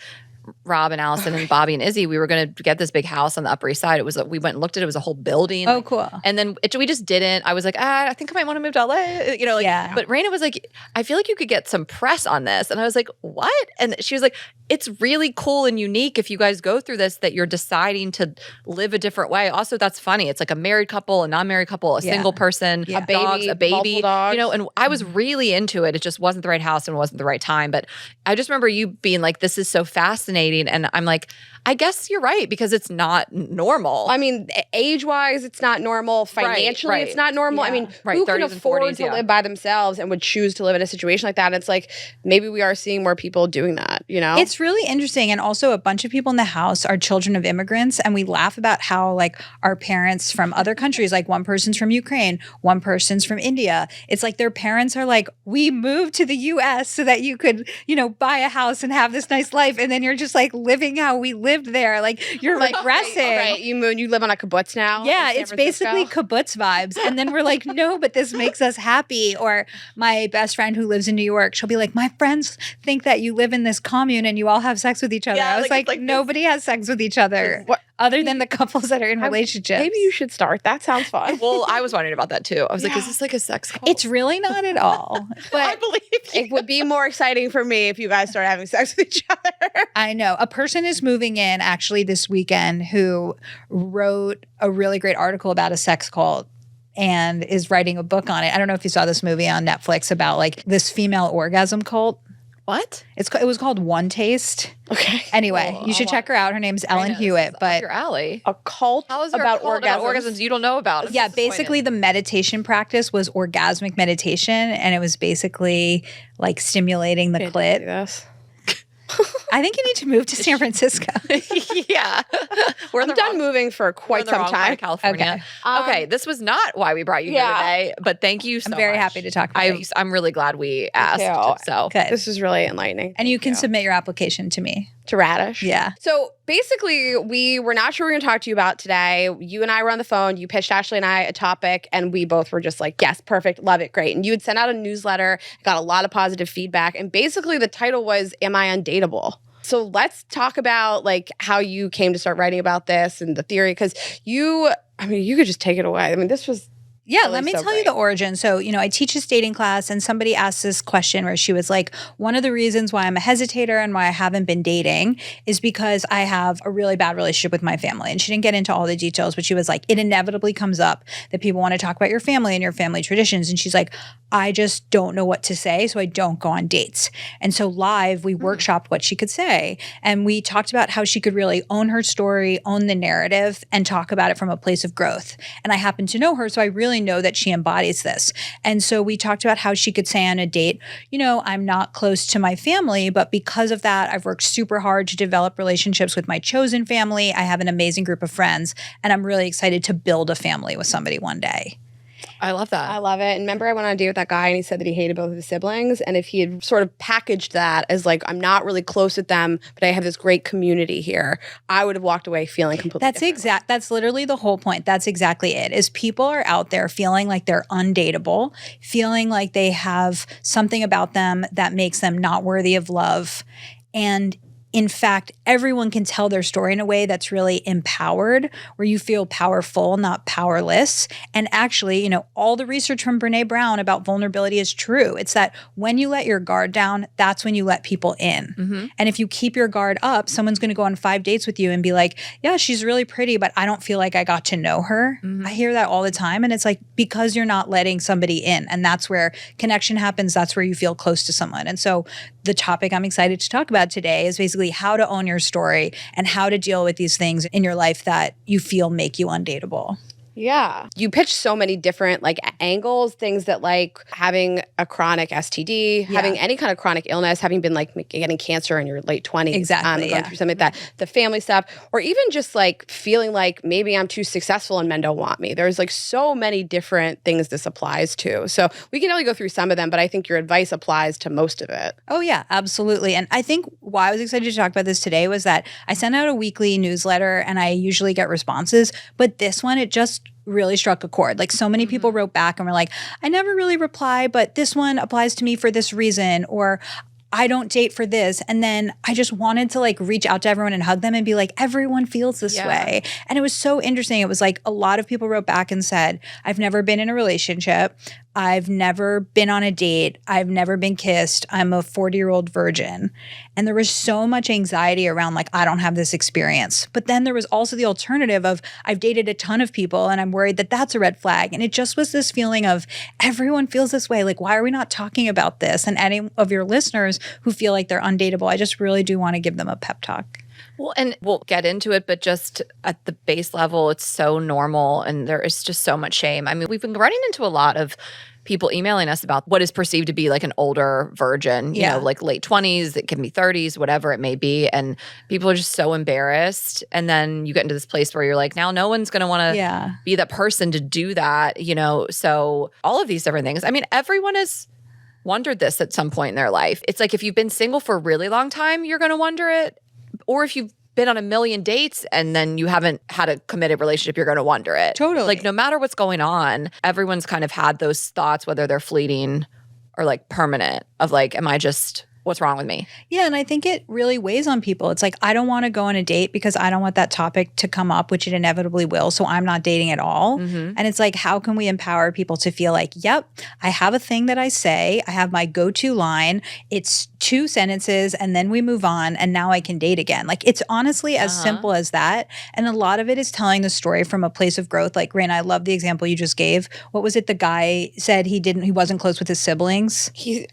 Rob and Allison and Bobby and Izzy, we were going to get this big house on the Upper East Side. We went and looked at it. It was a whole building. Oh, cool. And then we just didn't. I was like, I think I might want to move to LA. You know, like, Yeah. But Rayna was like, I feel like you could get some press on this. And I was like, what? And she was like, it's really cool and unique if you guys go through this, that you're deciding to live a different way. Also, that's funny. It's like a married couple, a non-married couple, a single person, Yeah. a baby, multiple dogs. you know, and I was really into it. It just wasn't the right house and wasn't the right time. But I just remember you being like, this is so fascinating. And I'm like, I guess you're right, because it's not normal. I mean, age-wise, it's not normal. Financially, right. it's not normal. Yeah. I mean, Right, who can 30s and afford 40s, to yeah. live by themselves and would choose to live in a situation like that? It's like, maybe we are seeing more people doing that, you know? It's really interesting. And also a bunch of people in the house are children of immigrants. And we laugh about how like our parents from other countries, like one person's from Ukraine, one person's from India. It's like their parents are like, we moved to the US so that you could, you know, buy a house and have this nice life. And then you're just like living how we lived there. Like you're regressing. Right. You live on a kibbutz now? Yeah, in San it's Francisco? basically kibbutz vibes. And then we're like, no, but this makes us happy. Or my best friend who lives in New York, she'll be like, my friends think that you live in this commune and you all have sex with each other. Yeah, I was like, like, it's like nobody has sex with each other What- other than the couples that are in relationships. Maybe you should start. That sounds fun. well, I was wondering about that too. I was like, is this like a sex cult? It's really not at all. I But believe you. It would be more exciting for me if you guys started having sex with each other. I know a person is moving in actually this weekend who wrote a really great article about a sex cult and is writing a book on it. I don't know if you saw this movie on Netflix about like this female orgasm cult. What? It was called One Taste. Okay. Anyway, Cool. you should I'll check her out. Her name's Ellen Rayna, this Hewitt. is up But your alley. A cult How is there about a cult about orgasms you don't know about? I'm yeah, disappointed. basically the meditation practice was orgasmic meditation, and it was basically like stimulating the clit. Yes. I think you need to move to San Francisco. yeah. We're I'm done moving for quite some time. California. Okay, this was not why we brought you here today, but thank you so I'm much. very happy to talk about it. I'm really glad we asked. too. So Good. This is really enlightening. And you can submit your application to me. to Radish. Yeah. So basically, we were not sure we were going to talk to you about today. You and I were on the phone. You pitched Ashley and I a topic, and we both were just like, yes, perfect, love it, great. And you had sent out a newsletter, got a lot of positive feedback. And basically, the title was, Am I Undateable? So let's talk about like how you came to start writing about this and the theory, because you could just take it away. I mean, this was Yeah, really let me so tell you great. the origin. So, I teach a dating class, and somebody asked this question where she was like, one of the reasons why I'm a hesitator and why I haven't been dating is because I have a really bad relationship with my family. And she didn't get into all the details, but she was like, it inevitably comes up that people want to talk about your family and your family traditions. And she's like, I just don't know what to say, so I don't go on dates. And so live, we workshopped what she could say. And we talked about how she could really own her story, own the narrative, and talk about it from a place of growth. And I happen to know her, so I really know that she embodies this. And so we talked about how she could say on a date, I'm not close to my family, but because of that, I've worked super hard to develop relationships with my chosen family. I have an amazing group of friends, and I'm really excited to build a family with somebody one day. I love that. I love it. And remember, I went on a date with that guy and he said that he hated both of his siblings. And if he had sort of packaged that as like, I'm not really close with them, but I have this great community here, I would have walked away feeling completely different. That's literally the whole point. That's exactly it. Is people are out there feeling like they're undateable, feeling like they have something about them that makes them not worthy of love. And in fact, everyone can tell their story in a way that's really empowered, where you feel powerful, not powerless. And actually, all the research from Brene Brown about vulnerability is true. It's that when you let your guard down, that's when you let people in. Mm-hmm. And if you keep your guard up, someone's going to go on 5 dates with you and be like, yeah, she's really pretty, but I don't feel like I got to know her. Mm-hmm. I hear that all the time. And it's like, because you're not letting somebody in. And that's where connection happens. That's where you feel close to someone. And so the topic I'm excited to talk about today is basically how to own your story and how to deal with these things in your life that you feel make you undateable. Yeah. You pitch so many different angles, things that like having a chronic STD, having any kind of chronic illness, having been getting cancer in your late 20s. Exactly. Going through something like that, the family stuff, or even just feeling like maybe I'm too successful and men don't want me. There's so many different things this applies to. So we can only go through some of them, but I think your advice applies to most of it. Oh yeah, absolutely. And I think why I was excited to talk about this today was that I send out a weekly newsletter and I usually get responses, but this one, it just really struck a chord. So many people wrote back and were like, I never really reply, but this one applies to me for this reason, or I don't date for this. And then I just wanted to reach out to everyone and hug them and be like, everyone feels this way. And it was so interesting. It was a lot of people wrote back and said, I've never been in a relationship. I've never been on a date. I've never been kissed. I'm a 40-year-old virgin. And there was so much anxiety around I don't have this experience. But then there was also the alternative of I've dated a ton of people and I'm worried that that's a red flag. And it just was this feeling of everyone feels this way. Why are we not talking about this? And any of your listeners who feel like they're undateable, I just really do want to give them a pep talk. Well, and we'll get into it, but just at the base level, it's so normal and there is just so much shame. I mean, we've been running into a lot of people emailing us about what is perceived to be an older virgin, you know, late 20s, it can be 30s, whatever it may be. And people are just so embarrassed. And then you get into this place where you're now no one's going to want to be that person to do that, So all of these different things. I mean, everyone has wondered this at some point in their life. It's if you've been single for a really long time, you're going to wonder it. Or if you've been on a million dates and then you haven't had a committed relationship, you're going to wonder it. Totally. No matter what's going on, everyone's kind of had those thoughts, whether they're fleeting or permanent, of am I just, what's wrong with me? Yeah, and I think it really weighs on people. It's I don't want to go on a date because I don't want that topic to come up, which it inevitably will, so I'm not dating at all. Mm-hmm. And it's how can we empower people to feel yep, I have a thing that I say, I have my go-to line, it's 2 sentences, and then we move on, and now I can date again. It's honestly as simple as that. And a lot of it is telling the story from a place of growth. Rayna, I love the example you just gave. What was it the guy said he wasn't close with his siblings? He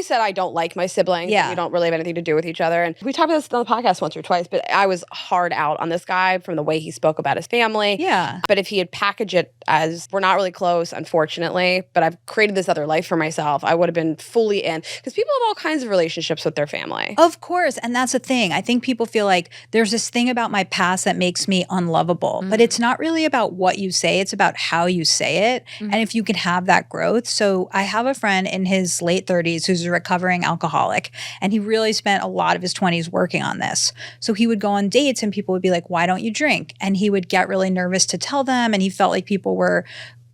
said, I don't like my siblings. Yeah. We don't really have anything to do with each other. And we talked about this on the podcast once or twice, but I was hard out on this guy from the way he spoke about his family. Yeah. But if he had packaged it as, we're not really close, unfortunately, but I've created this other life for myself, I would have been fully in. Because people have all kinds of relationships with their family. Of course. And that's the thing. I think people feel there's this thing about my past that makes me unlovable. But it's not really about what you say. It's about how you say it. And if you can have that growth. So I have a friend in his late 30s who's a recovering alcoholic. And he really spent a lot of his 20s working on this. So he would go on dates and people would be like, why don't you drink? And he would get really nervous to tell them. And he felt like people were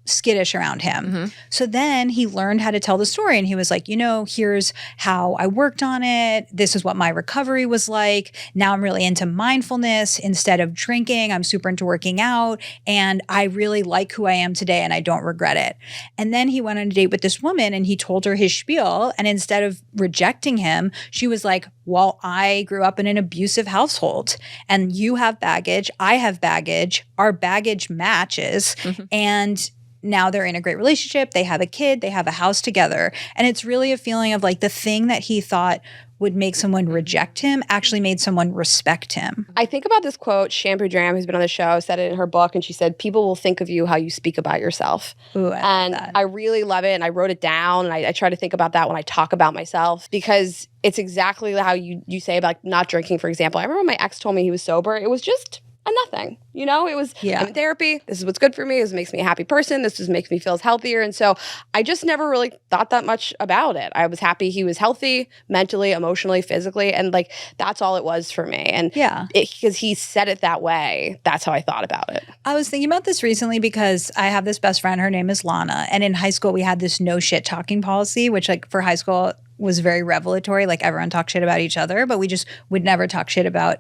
skittish around him. So then he learned how to tell the story. And he was like, here's how I worked on it. This is what my recovery was like. Now I'm really into mindfulness. Instead of drinking, I'm super into working out. And I really like who I am today and I don't regret it. And then he went on a date with this woman and he told her his spiel. And instead of rejecting him, she was like, well, I grew up in an abusive household and you have baggage. I have baggage. Our baggage matches. And now they're in a great relationship. They have a kid. They have a house together. And it's really a feeling of the thing that he thought would make someone reject him actually made someone respect him. I think about this quote, Shampoo Dram, who's been on the show, said it in her book, and she said, people will think of you how you speak about yourself. Ooh, I love that. I really love it, and I wrote it down, and I try to think about that when I talk about myself, because it's exactly how you say about not drinking, for example. I remember when my ex told me he was sober. It was just nothing. You know, it was, Yeah. I'm in therapy. This is what's good for me. This makes me a happy person. This just makes me feel healthier. And so I just never really thought that much about it. I was happy he was healthy mentally, emotionally, physically. And like, that's all it was for me. And Yeah. because he said it that way, that's how I thought about it. I was thinking about this recently because I have this best friend. Her name is Lana. And in high school, we had this no shit talking policy, which like for high school was very revelatory. Like everyone talked shit about each other, but we just would never talk shit about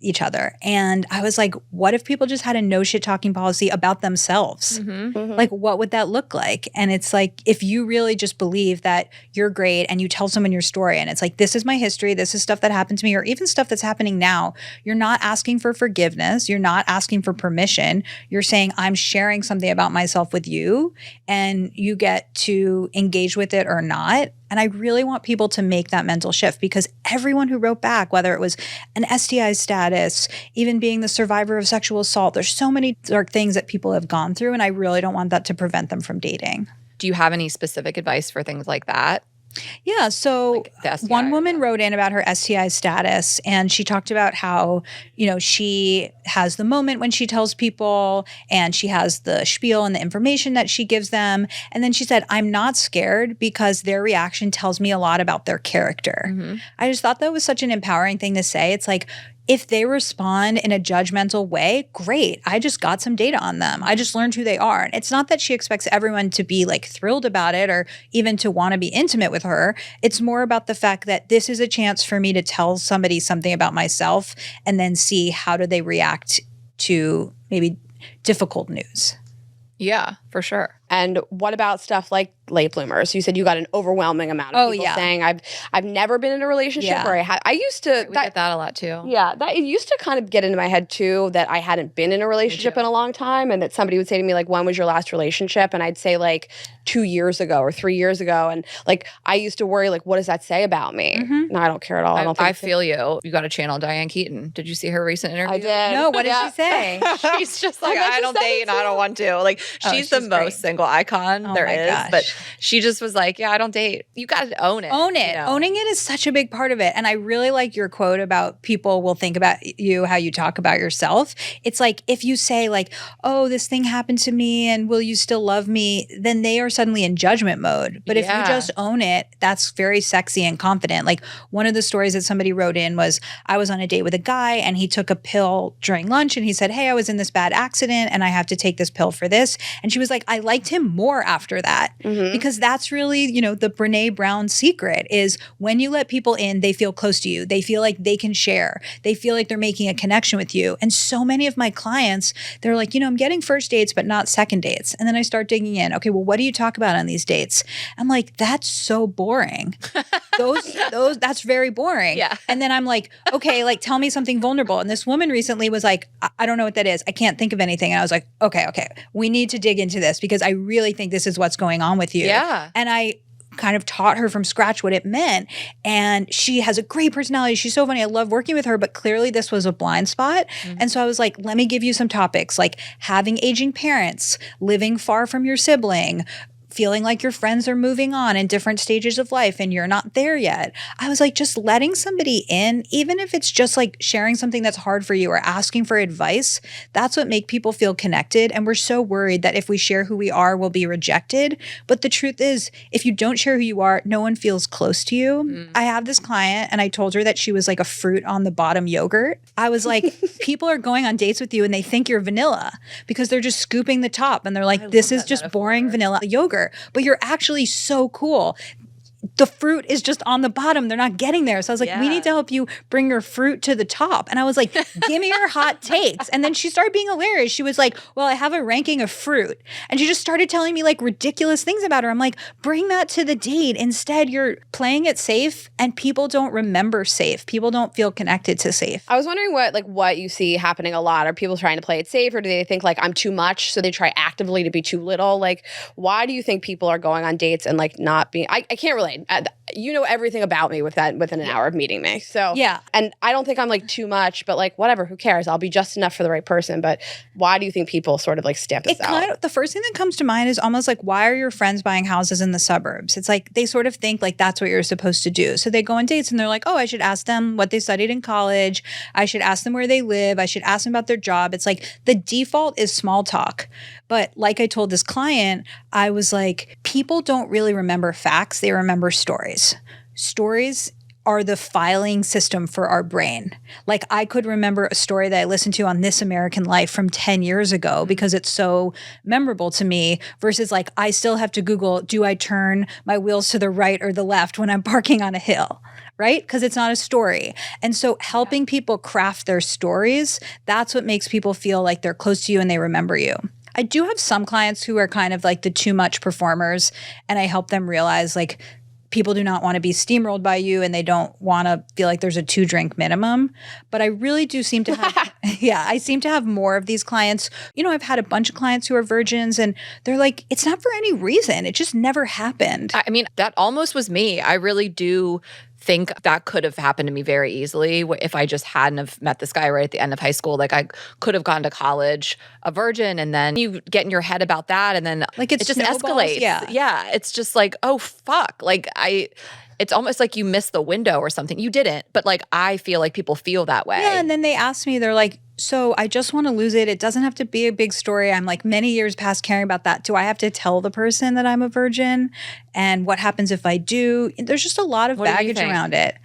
each other. And I was like, what if people just had a no shit talking policy about themselves? Like, what would that look like? And it's like, if you really just believe that you're great and you tell someone your story and it's like, this is my history, this is stuff that happened to me, or even stuff that's happening now, you're not asking for forgiveness. You're not asking for permission. You're saying, I'm sharing something about myself with you and you get to engage with it or not. And I really want people to make that mental shift because everyone who wrote back, whether it was an STI status, even being the survivor of sexual assault, there's so many dark things that people have gone through. And I really don't want that to prevent them from dating. Do you have any specific advice for things like that? Yeah. So Like the STI one or woman the- wrote in about her STI status and she talked about how, you know, she has the moment when she tells people and she has the spiel and the information that she gives them. And then she said, I'm not scared because their reaction tells me a lot about their character. I just thought that was such an empowering thing to say. It's like, if they respond in a judgmental way, great. I just got some data on them. I just learned who they are. And it's not that she expects everyone to be like thrilled about it or even to want to be intimate with her. It's more about the fact that this is a chance for me to tell somebody something about myself and then see how do they react to maybe difficult news. Yeah, for sure. And what about stuff like late bloomers? You said you got an overwhelming amount of people saying, I've never been in a relationship where I used to. We get that a lot too. Yeah, that it used to kind of get into my head too that I hadn't been in a relationship in a long time, and that somebody would say to me like, "When was your last relationship?" And I'd say like 2 years ago or 3 years ago, and like I used to worry like, what does that say about me? No, I don't care at all. I don't think I feel you. You got to channel Diane Keaton. Did you see her recent interview? I did. No, what did she say? She's just like, meant I to don't say date it and I don't want to. Like, she's the she's most great. single icon there my is. gosh. But she just was like, yeah, I don't date. You got to own it. Own it. you know? Owning it is such a big part of it. And I really like your quote about people will think about you, how you talk about yourself. It's like if you say like, oh, this thing happened to me and will you still love me? Then they are suddenly in judgment mode. But if you Yeah. just own it, that's very sexy and confident. Like one of the stories that somebody wrote in was I was on a date with a guy and he took a pill during lunch and he said, hey, I was in this bad accident and I have to take this pill for this. And she was like, I liked him more after that because that's really, you know, the Brene Brown secret is when you let people in, they feel close to you. They feel like they can share. They feel like they're making a connection with you. And so many of my clients, they're like, you know, I'm getting first dates, but not second dates. And then I start digging in. Okay, well, what do you talk about on these dates? I'm like, that's so boring. That's very boring. Yeah. And then I'm like, okay, like tell me something vulnerable. And this woman recently was like, I don't know what that is. I can't think of anything. And I was like, okay, we need to dig into this because I really think this is what's going on with you. Yeah. And I kind of taught her from scratch what it meant. And she has a great personality. She's so funny. I love working with her, but clearly this was a blind spot. And so I was like, let me give you some topics like having aging parents, living far from your sibling, feeling like your friends are moving on in different stages of life and you're not there yet. I was like, just letting somebody in, even if it's just like sharing something that's hard for you or asking for advice, that's what make people feel connected. And we're so worried that if we share who we are, we'll be rejected. But the truth is, if you don't share who you are, no one feels close to you. I have this client and I told her that she was like a fruit on the bottom yogurt. I was like, people are going on dates with you and they think you're vanilla because they're just scooping the top and they're like, this is just boring vanilla yogurt. But you're actually so cool. The fruit is just on the bottom. They're not getting there. So I was like, we need to help you bring your fruit to the top. And I was like, give me your hot takes. And then she started being hilarious. She was like, well, I have a ranking of fruit. And she just started telling me like ridiculous things about her. I'm like, bring that to the date. Instead, you're playing it safe and people don't remember safe. People don't feel connected to safe. I was wondering what you see happening a lot. Are people trying to play it safe or do they think like I'm too much so they try actively to be too little? Like why do you think people are going on dates and like not being I can't really Totally. You know everything about me within an hour of meeting me. So Yeah. And I don't think I'm like too much, but like whatever, who cares? I'll be just enough for the right person. But why do you think people sort of like stamp this out? The first thing that comes to mind is almost like, why are your friends buying houses in the suburbs? It's like they sort of think like that's what you're supposed to do. So they go on dates and they're like, oh, I should ask them what they studied in college. I should ask them where they live. I should ask them about their job. It's like the default is small talk. But like I told this client, I was like, people don't really remember facts. They remember stories. Stories are the filing system for our brain. Like I could remember a story that I listened to on This American Life from 10 years ago because it's so memorable to me versus like I still have to Google, do I turn my wheels to the right or the left when I'm parking on a hill? Right? Because it's not a story. And so helping people craft their stories, that's what makes people feel like they're close to you and they remember you. I do have some clients who are kind of like the too much performers, and I help them realize like people do not want to be steamrolled by you and they don't want to feel like there's a 2-drink minimum. But I really do seem to have, I seem to have more of these clients. You know, I've had a bunch of clients who are virgins and they're like, it's not for any reason. It just never happened. I mean, that almost was me. I really do think that could have happened to me very easily if I just hadn't have met this guy right at the end of high school. Like I could have gone to college a virgin, and then you get in your head about that, and then like it just escalates. Yeah. It's just like, oh fuck. Like it's almost like you missed the window or something. You didn't, but like I feel like people feel that way. Yeah, and then they ask me, they're like, so I just want to lose it. It doesn't have to be a big story. I'm like many years past caring about that. Do I have to tell the person that I'm a virgin? And what happens if I do? There's just a lot of baggage around it.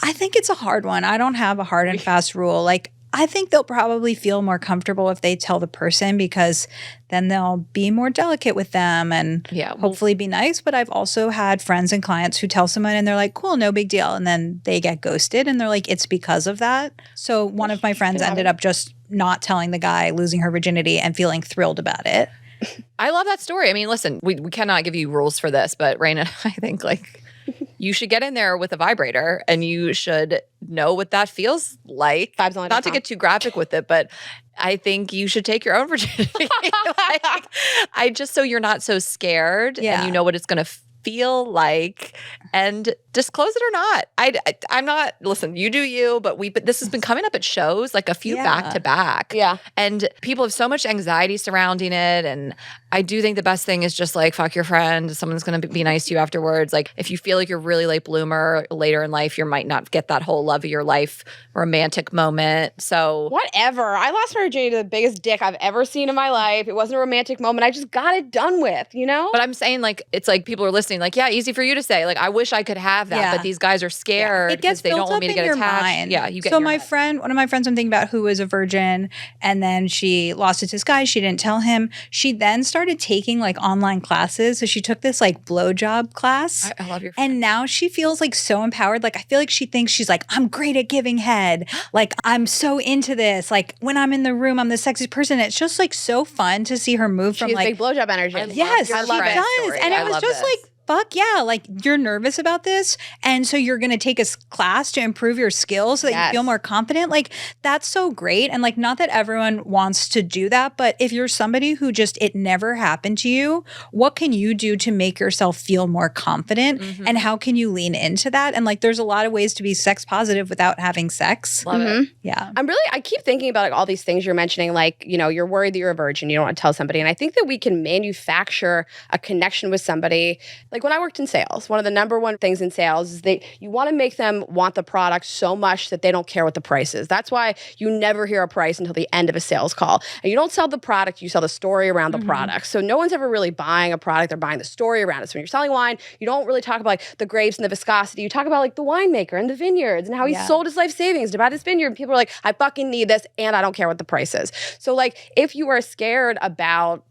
I think it's a hard one. I don't have a hard and fast rule. Like I think they'll probably feel more comfortable if they tell the person because then they'll be more delicate with them and hopefully be nice. But I've also had friends and clients who tell someone and they're like, cool, no big deal. And then they get ghosted and they're like, it's because of that. So one of my friends ended up just not telling the guy, losing her virginity and feeling thrilled about it. I love that story. I mean, listen, we cannot give you rules for this, but Rayna, I think like you should get in there with a vibrator and you should know what that feels like. Not to get too graphic with it, but I think you should take your own virginity. Just so you're not so scared and you know what it's going to feel like and disclose it or not. I'm not, listen, you do you, but this has been coming up at shows, like a few back to back. Yeah. And people have so much anxiety surrounding it. And I do think the best thing is just like, fuck your friend. Someone's going to be nice to you afterwards. Like if you feel like you're really late bloomer later in life, you might not get that whole love of your life romantic moment. So whatever. I lost my virginity to the biggest dick I've ever seen in my life. It wasn't a romantic moment. I just got it done with, you know? But I'm saying like, it's like people are listening like, yeah, easy for you to say. Like, I wish I could have that, but these guys are scared because they don't want me to get attached. Mind. Yeah, you get so my friend, one of my friends I'm thinking about who was a virgin and then she lost it to this guy. She didn't tell him. She then started taking like online classes. So she took this like blowjob class. I love your friend. And now she feels like so empowered. Like I feel like she thinks she's like, I'm great at giving head. Like I'm so into this. Like when I'm in the room, I'm the sexiest person. It's just like so fun to see her move from like big blowjob energy. Yes, I love it. Does. And it was just like, fuck yeah, like you're nervous about this. And so you're going to take a class to improve your skills so that you feel more confident. Like that's so great. And like, not that everyone wants to do that, but if you're somebody who just, it never happened to you, what can you do to make yourself feel more confident? And how can you lean into that? And like, there's a lot of ways to be sex positive without having sex. Love it. Yeah. I keep thinking about like all these things you're mentioning, like, you know, you're worried that you're a virgin, you don't want to tell somebody. And I think that we can manufacture a connection with somebody. Like when I worked in sales, one of the number one things in sales is that you want to make them want the product so much that they don't care what the price is. That's why you never hear a price until the end of a sales call. And you don't sell the product, you sell the story around the product. So no one's ever really buying a product, they're buying the story around it. So when you're selling wine, you don't really talk about like the grapes and the viscosity. You talk about like the winemaker and the vineyards and how he sold his life savings to buy this vineyard. And people are like, I fucking need this and I don't care what the price is. So like if you are scared about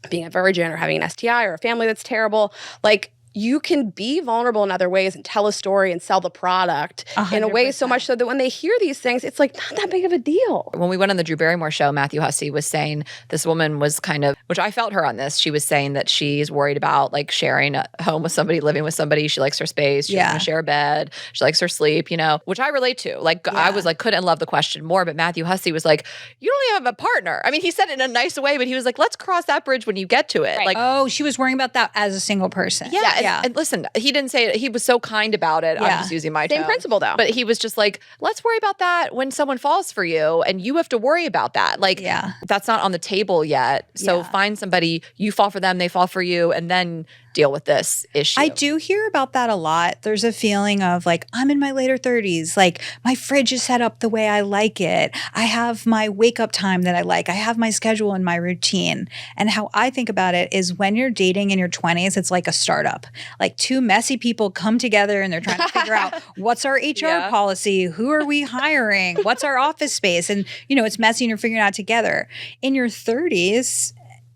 being a virgin or having an STI or a family that's terrible, like you can be vulnerable in other ways and tell a story and sell the product 100%. In a way so much so that when they hear these things, it's like not that big of a deal. When we went on the Drew Barrymore show, Matthew Hussey was saying this woman was kind of, which I felt her on this. She was saying that she's worried about like sharing a home with somebody, living with somebody. She likes her space. She doesn't want to share a bed. She likes her sleep, you know, which I relate to. Like I was like, couldn't love the question more. But Matthew Hussey was like, you don't even have a partner. I mean, he said it in a nice way, but he was like, let's cross that bridge when you get to it. Right. Like, oh, she was worrying about that as a single person. Yeah. And listen, he didn't say it. He was so kind about it. I'm Yeah. just using my Same tone. principle, though. But he was just like, let's worry about that when someone falls for you and you have to worry about that. Like, that's not on the table yet. So find somebody, you fall for them, they fall for you, and then deal with this issue. I do hear about that a lot. There's a feeling of like, I'm in my later 30s. Like, my fridge is set up the way I like it. I have my wake up time that I like. I have my schedule and my routine. And how I think about it is when you're dating in your 20s, it's like a startup. Like two messy people come together and they're trying to figure out what's our HR policy? Who are we hiring? What's our office space? And, you know, it's messy and you're figuring it out together. In your 30s,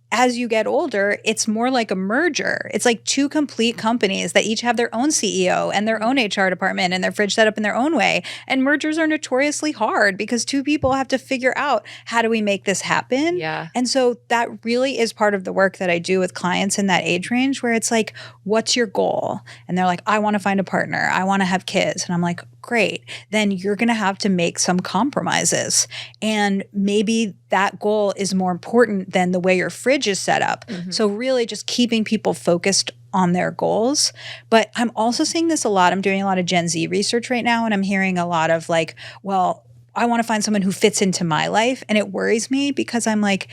as you get older, it's more like a merger. It's like two complete companies that each have their own CEO and their own HR department and their fridge set up in their own way. And mergers are notoriously hard because two people have to figure out, how do we make this happen? Yeah. And so that really is part of the work that I do with clients in that age range, where it's like, what's your goal? And they're like, I want to find a partner. I want to have kids. And I'm like, great. Then you're going to have to make some compromises. And maybe that goal is more important than the way your fridge is set up. So really just keeping people focused on their goals. But I'm also seeing this a lot. I'm doing a lot of Gen Z research right now, and I'm hearing a lot of like, well, I want to find someone who fits into my life. And it worries me because I'm like,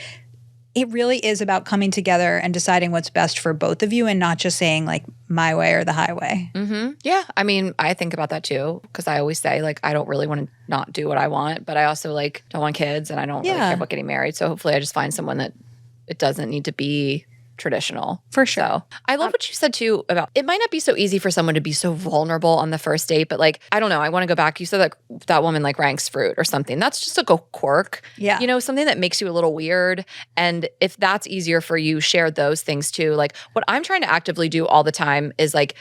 it really is about coming together and deciding what's best for both of you and not just saying like my way or the highway. Yeah. I mean, I think about that too, because I always say like, I don't really want to not do what I want, but I also like don't want kids and I don't really care about getting married. So hopefully I just find someone that it doesn't need to be traditional. For sure. So I love what you said too about it might not be so easy for someone to be so vulnerable on the first date, but like, I don't know. I want to go back. You said that that woman like ranks fruit or something. That's just like a quirk. Yeah. You know, something that makes you a little weird. And if that's easier for you, share those things too. Like what I'm trying to actively do all the time is like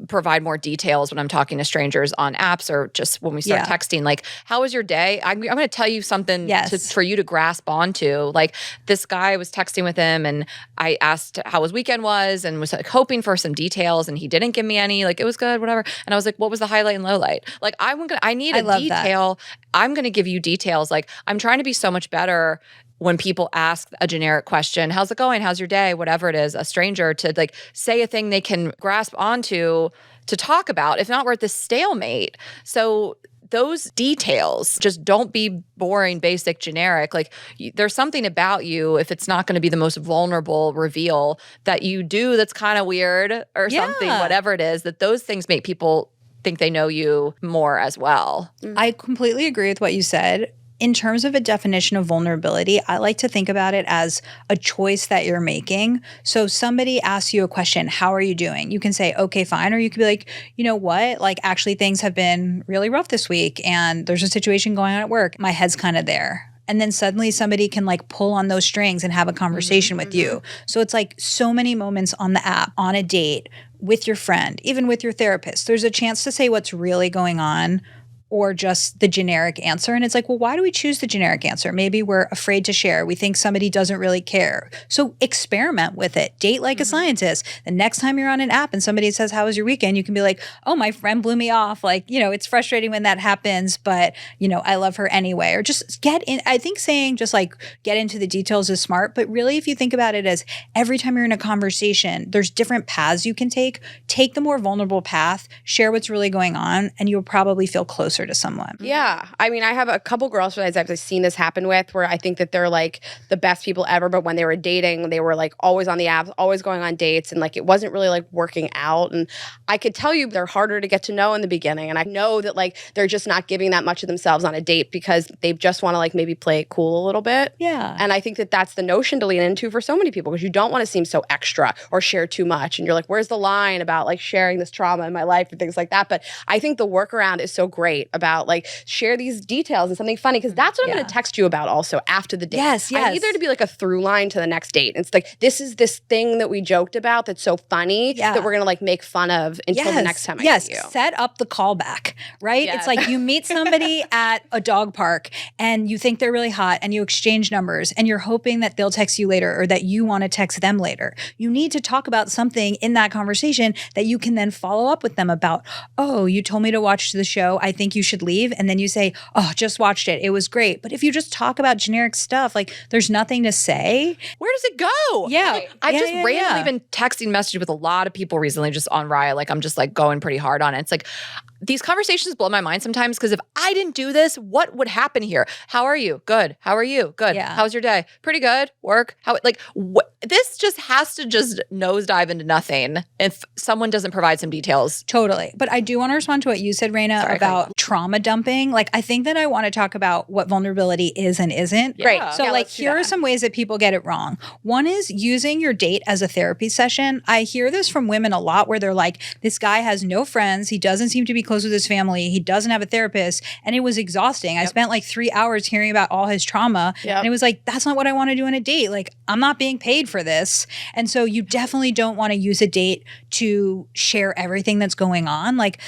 provide more details when I'm talking to strangers on apps or just when we start texting. Like, how was your day? I'm going to tell you something for you to grasp onto. Like, this guy, I was texting with him and I asked how his weekend was and was like hoping for some details and he didn't give me any. Like, it was good, whatever. And I was like, what was the highlight and low light? Like, I need a detail. I'm going to give you details. Like, I'm trying to be so much better when people ask a generic question, how's it going? How's your day? Whatever it is, a stranger to like say a thing they can grasp onto to talk about. If not, we're at this stalemate. So those details, just don't be boring, basic, generic. Like there's something about you, if it's not going to be the most vulnerable reveal that you do that's kind of weird or something, whatever it is, that those things make people think they know you more as well. I completely agree with what you said. In terms of a definition of vulnerability, I like to think about it as a choice that you're making. So somebody asks you a question, how are you doing? You can say, okay, fine. Or you could be like, you know what? Like actually things have been really rough this week and there's a situation going on at work. My head's kind of there. And then suddenly somebody can like pull on those strings and have a conversation with you. So it's like so many moments on the app, on a date, with your friend, even with your therapist. There's a chance to say what's really going on or just the generic answer. And it's like, well, why do we choose the generic answer? Maybe we're afraid to share. We think somebody doesn't really care. So experiment with it. Date like a scientist. The next time you're on an app and somebody says, how was your weekend? You can be like, oh, my friend blew me off. Like, you know, it's frustrating when that happens, but, you know, I love her anyway. Or just get in. I think saying just like get into the details is smart. But really, if you think about it as every time you're in a conversation, there's different paths you can take. Take the more vulnerable path, share what's really going on, and you'll probably feel closer to someone. Yeah. I mean, I have a couple girls that I've seen this happen with where I think that they're like the best people ever, but when they were dating, they were like always on the apps, always going on dates, and like it wasn't really like working out. And I could tell you they're harder to get to know in the beginning. And I know that like they're just not giving that much of themselves on a date because they just want to like maybe play it cool a little bit. Yeah. And I think that that's the notion to lean into for so many people because you don't want to seem so extra or share too much. And you're like, where's the line about like sharing this trauma in my life and things like that? But I think the workaround is so great about like share these details and something funny because that's what I'm going to text you about also after the date. Yes. I need there to be like a through line to the next date. It's like, this is this thing that we joked about that's so funny that we're going to like make fun of until the next time I see you. Set up the callback, right? It's like you meet somebody at a dog park and you think they're really hot and you exchange numbers and you're hoping that they'll text you later or that you want to text them later. You need to talk about something in that conversation that you can then follow up with them about. Oh, you told me to watch the show. I think think you should leave. And then you say, oh, just watched it. It was great. But if you just talk about generic stuff, like there's nothing to say. Where does it go? Yeah. I've just randomly been texting messages with a lot of people recently just on Raya. Like I'm just like going pretty hard on it. It's like these conversations blow my mind sometimes because if I didn't do this, what would happen here? How are you? Good. How are you? Good. Yeah. How's your day? Pretty good. Work? How like this just has to just nosedive into nothing if someone doesn't provide some details. Totally. But I do want to respond to what you said, Rayna, about trauma dumping. Like, I think that I want to talk about what vulnerability is and isn't. Great. So, like, here are some ways that people get it wrong. One is using your date as a therapy session. I hear this from women a lot where they're like, this guy has no friends. He doesn't seem to be close with his family. He doesn't have a therapist. And it was exhausting. I spent like 3 hours hearing about all his trauma. And it was like, that's not what I want to do on a date. Like, I'm not being paid for this. And so you definitely don't want to use a date to share everything that's going on. Like,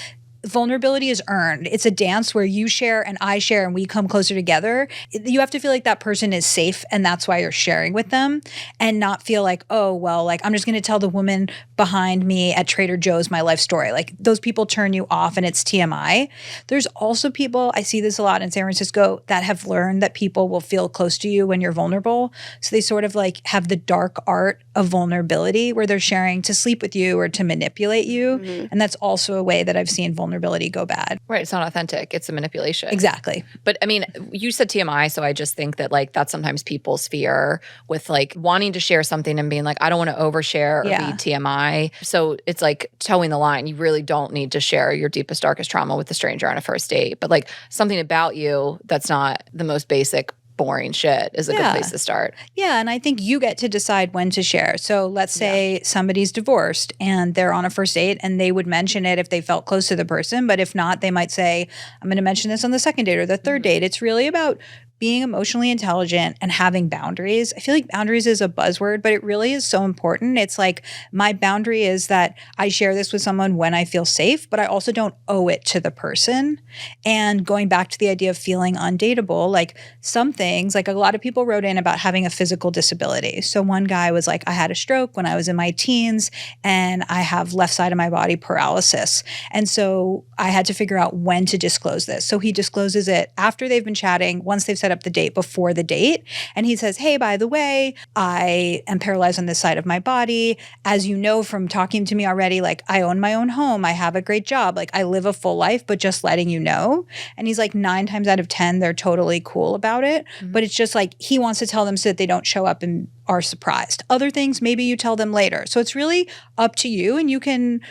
vulnerability is earned. It's a dance where you share and I share and we come closer together. You have to feel like that person is safe and that's why you're sharing with them, and not feel like, oh, well, like I'm just going to tell the woman behind me at Trader Joe's my life story. Like those people turn you off and it's TMI. There's also people, I see this a lot in San Francisco, that have learned that people will feel close to you when you're vulnerable. So they sort of like have the dark art of vulnerability where they're sharing to sleep with you or to manipulate you. And that's also a way that I've seen vulnerability go bad. Right. It's not authentic. It's a manipulation. Exactly. But I mean, you said TMI, so I just think that like that's sometimes people's fear with like wanting to share something and being like, I don't want to overshare or be TMI. So it's like towing the line. You really don't need to share your deepest, darkest trauma with a stranger on a first date. But like something about you that's not the most basic boring shit is a good place to start. Yeah, and I think you get to decide when to share. So let's say somebody's divorced and they're on a first date and they would mention it if they felt close to the person. But if not, they might say, I'm going to mention this on the second date or the third date. It's really about being emotionally intelligent and having boundaries. I feel like boundaries is a buzzword, but it really is so important. It's like my boundary is that I share this with someone when I feel safe, but I also don't owe it to the person. And going back to the idea of feeling undateable, like some things, like a lot of people wrote in about having a physical disability. So one guy was like, I had a stroke when I was in my teens and I have left side of my body paralysis. And so I had to figure out when to disclose this. So he discloses it after they've been chatting, once they've set up the date, before the date. And he says, hey, by the way, I am paralyzed on this side of my body. As you know from talking to me already, like I own my own home. I have a great job. Like I live a full life, but just letting you know. And he's like 9 times out of 10, they're totally cool about it. But it's just like he wants to tell them so that they don't show up and are surprised. Other things, maybe you tell them later. So it's really up to you, and you can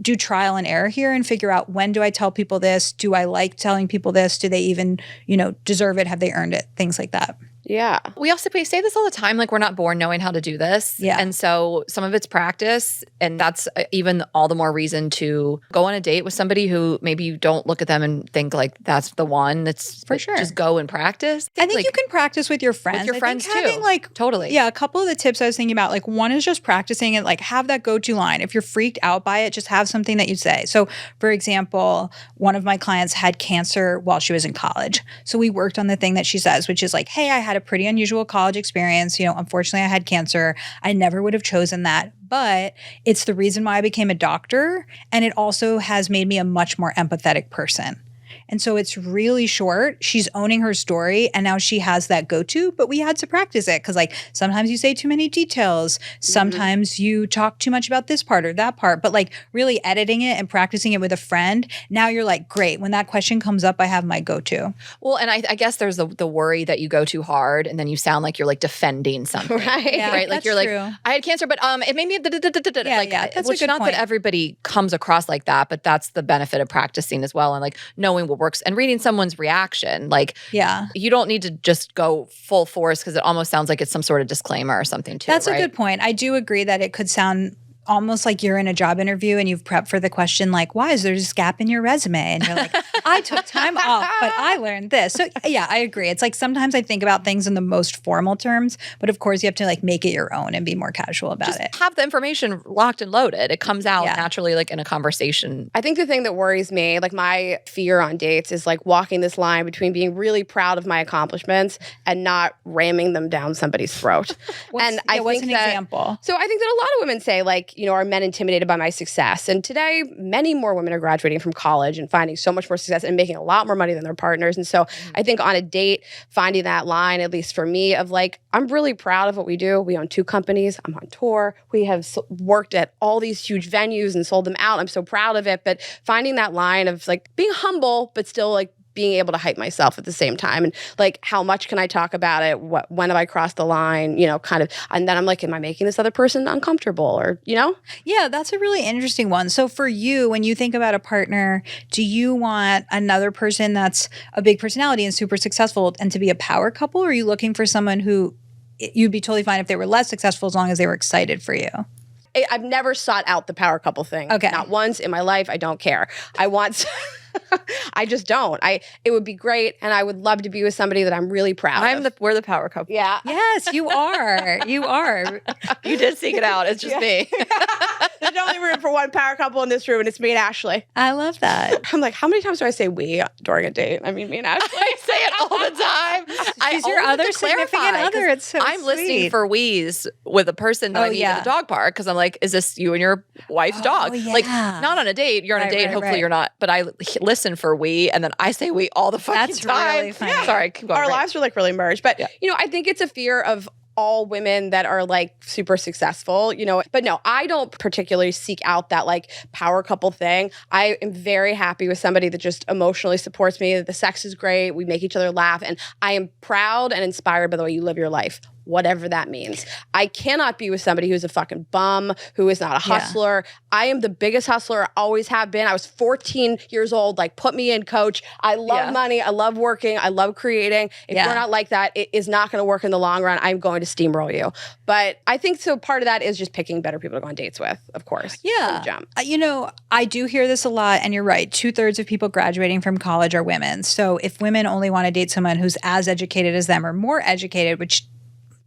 do trial and error here and figure out, when do I tell people this? Do I like telling people this? Do they even, deserve it? Have they earned it? Things like that. Yeah. We say this all the time, like we're not born knowing how to do this. Yeah. And so some of it's practice, and that's even all the more reason to go on a date with somebody who maybe you don't look at them and think like that's the one. That's for sure. Just go and practice. I think you can practice with your friends. With your friends too. Having totally. Yeah, a couple of the tips I was thinking about, like one is just practicing it, like have that go-to line. If you're freaked out by it, just have something that you say. So for example, one of my clients had cancer while she was in college. So we worked on the thing that she says, which is like, hey, I had a pretty unusual college experience. Unfortunately, I had cancer. I never would have chosen that, but it's the reason why I became a doctor. And it also has made me a much more empathetic person. And so it's really short. She's owning her story, and now she has that go-to, but we had to practice it because like sometimes you say too many details. Sometimes you talk too much about this part or that part, but like really editing it and practicing it with a friend. Now you're like, great. When that question comes up, I have my go-to. Well, and I guess there's the worry that you go too hard and then you sound like you're like defending something. Right. Yeah, right. Like you're true. like, I had cancer, but it made me that's which a good not point. that everybody comes across like that, but that's the benefit of practicing as well, and like knowing what works and reading someone's reaction. Like, you don't need to just go full force because it almost sounds like it's some sort of disclaimer or something too. That's right? a good point. I do agree that it could sound almost like you're in a job interview and you've prepped for the question like, why is there this gap in your resume? And you're like, I took time off, but I learned this. So yeah, I agree. It's like sometimes I think about things in the most formal terms, but of course you have to like make it your own and be more casual about it. Have the information locked and loaded. It comes out naturally like in a conversation. I think the thing that worries me, like my fear on dates, is like walking this line between being really proud of my accomplishments and not ramming them down somebody's throat. What's an example? So I think that a lot of women say like, are men intimidated by my success? And today, many more women are graduating from college and finding so much more success success and making a lot more money than their partners. And so I think on a date, finding that line, at least for me, of like, I'm really proud of what we do. We own 2 companies. I'm on tour. We have worked at all these huge venues and sold them out. I'm so proud of it. But finding that line of like being humble, but still like being able to hype myself at the same time. And like, how much can I talk about it? When have I crossed the line? You know, kind of. And then I'm like, am I making this other person uncomfortable? Or, you know? Yeah, that's a really interesting one. So for you, when you think about a partner, do you want another person that's a big personality and super successful and to be a power couple? Or are you looking for someone who you'd be totally fine if they were less successful as long as they were excited for you? I've never sought out the power couple thing. Okay. Not once in my life. I don't care. I want... I just don't. It would be great, and I would love to be with somebody that I'm really proud of. We're the power couple. Yeah. Yes, you are. You are. You did seek it out. It's just me. There's only room for one power couple in this room, and it's me and Ashley. I love that. I'm like, how many times do I say we during a date? I mean, me and Ashley. I say it all the time. She's your only have other to clarify, significant other. 'cause It's so I'm listening sweet. for we's with a person that I meet at the dog park because I'm like, is this you and your wife's dog? yeah. Like, not on a date. You're on a date. Right, Hopefully right. you're not. But I listen for we, and then I say we all the fucking That's time. really funny. Yeah. Sorry, keep going. Our Right. lives are like really merged. But, you know, I think it's a fear of all women that are like super successful, you know. But no, I don't particularly seek out that like power couple thing. I am very happy with somebody that just emotionally supports me, that the sex is great, we make each other laugh, and I am proud and inspired by the way you live your life, whatever that means. I cannot be with somebody who's a fucking bum, who is not a hustler. I am the biggest hustler, always have been. I was 14 years old, like put me in, coach. I love money, I love working, I love creating. If you're not like that, it is not going to work in the long run. I'm going to steamroll you. But I think so part of that is just picking better people to go on dates with, of course. Yeah. From the jump. You know, I do hear this a lot, and you're right. 2/3 of people graduating from college are women. So if women only want to date someone who's as educated as them or more educated, which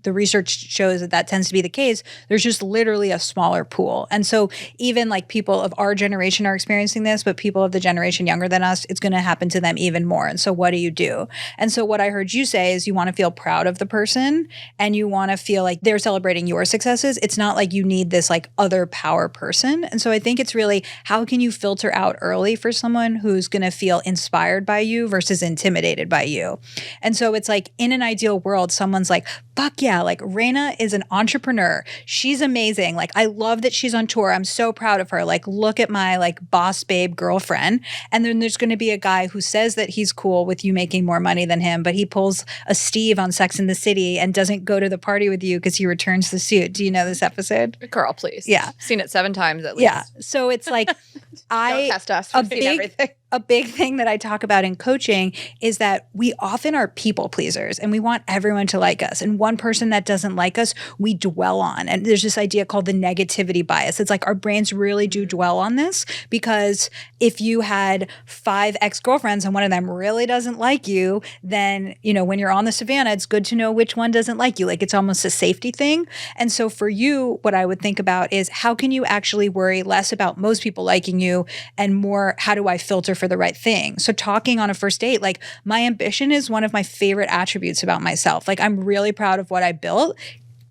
the research shows that that tends to be the case, there's just literally a smaller pool. And so even like people of our generation are experiencing this, but people of the generation younger than us, it's going to happen to them even more. And so what do you do? And so what I heard you say is you want to feel proud of the person and you want to feel like they're celebrating your successes. It's not like you need this like other power person. And so I think it's really, how can you filter out early for someone who's going to feel inspired by you versus intimidated by you? And so it's like in an ideal world, someone's like, fuck yeah, like Rayna is an entrepreneur. She's amazing. Like, I love that she's on tour. I'm so proud of her. Like, look at my like boss babe girlfriend. And then there's going to be a guy who says that he's cool with you making more money than him, but he pulls a Steve on Sex and the City and doesn't go to the party with you because he returns the suit. Do you know this episode? Girl, please. Yeah. Seen it 7 times at least. Yeah. So it's like, Don't test us. a We've seen everything. a big thing that I talk about in coaching is that we often are people pleasers and we want everyone to like us. And one person that doesn't like us, we dwell on. And there's this idea called the negativity bias. It's like our brains really do dwell on this because if you had 5 ex-girlfriends and one of them really doesn't like you, then, you know, when you're on the savannah, it's good to know which one doesn't like you. Like it's almost a safety thing. And so for you, what I would think about is how can you actually worry less about most people liking you and more, how do I filter for the right thing? So talking on a first date, like my ambition is one of my favorite attributes about myself. Like I'm really proud of what I built.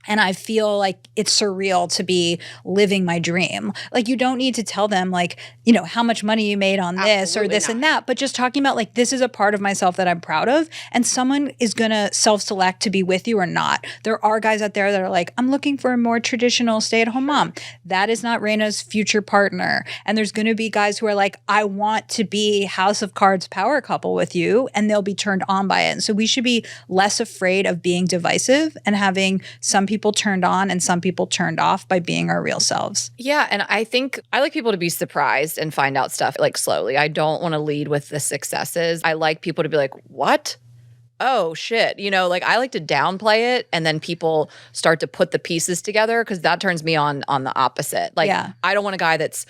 And I feel like it's surreal to be living my dream. Like you don't need to tell them like, you know, how much money you made on this or this and that, but just talking about like, this is a part of myself that I'm proud of. And someone is going to self-select to be with you or not. There are guys out there that are like, I'm looking for a more traditional stay-at-home mom. That is not Rayna's future partner. And there's going to be guys who are like, I want to be House of Cards power couple with you, and they'll be turned on by it. And so we should be less afraid of being divisive and having some people turned on and some people turned off by being our real selves. Yeah. And I think I like people to be surprised and find out stuff like slowly. I don't want to lead with the successes. I like people to be like, what? Oh, shit. You know, like I like to downplay it and then people start to put the pieces together because that turns me on the opposite. Like, I don't want a guy that's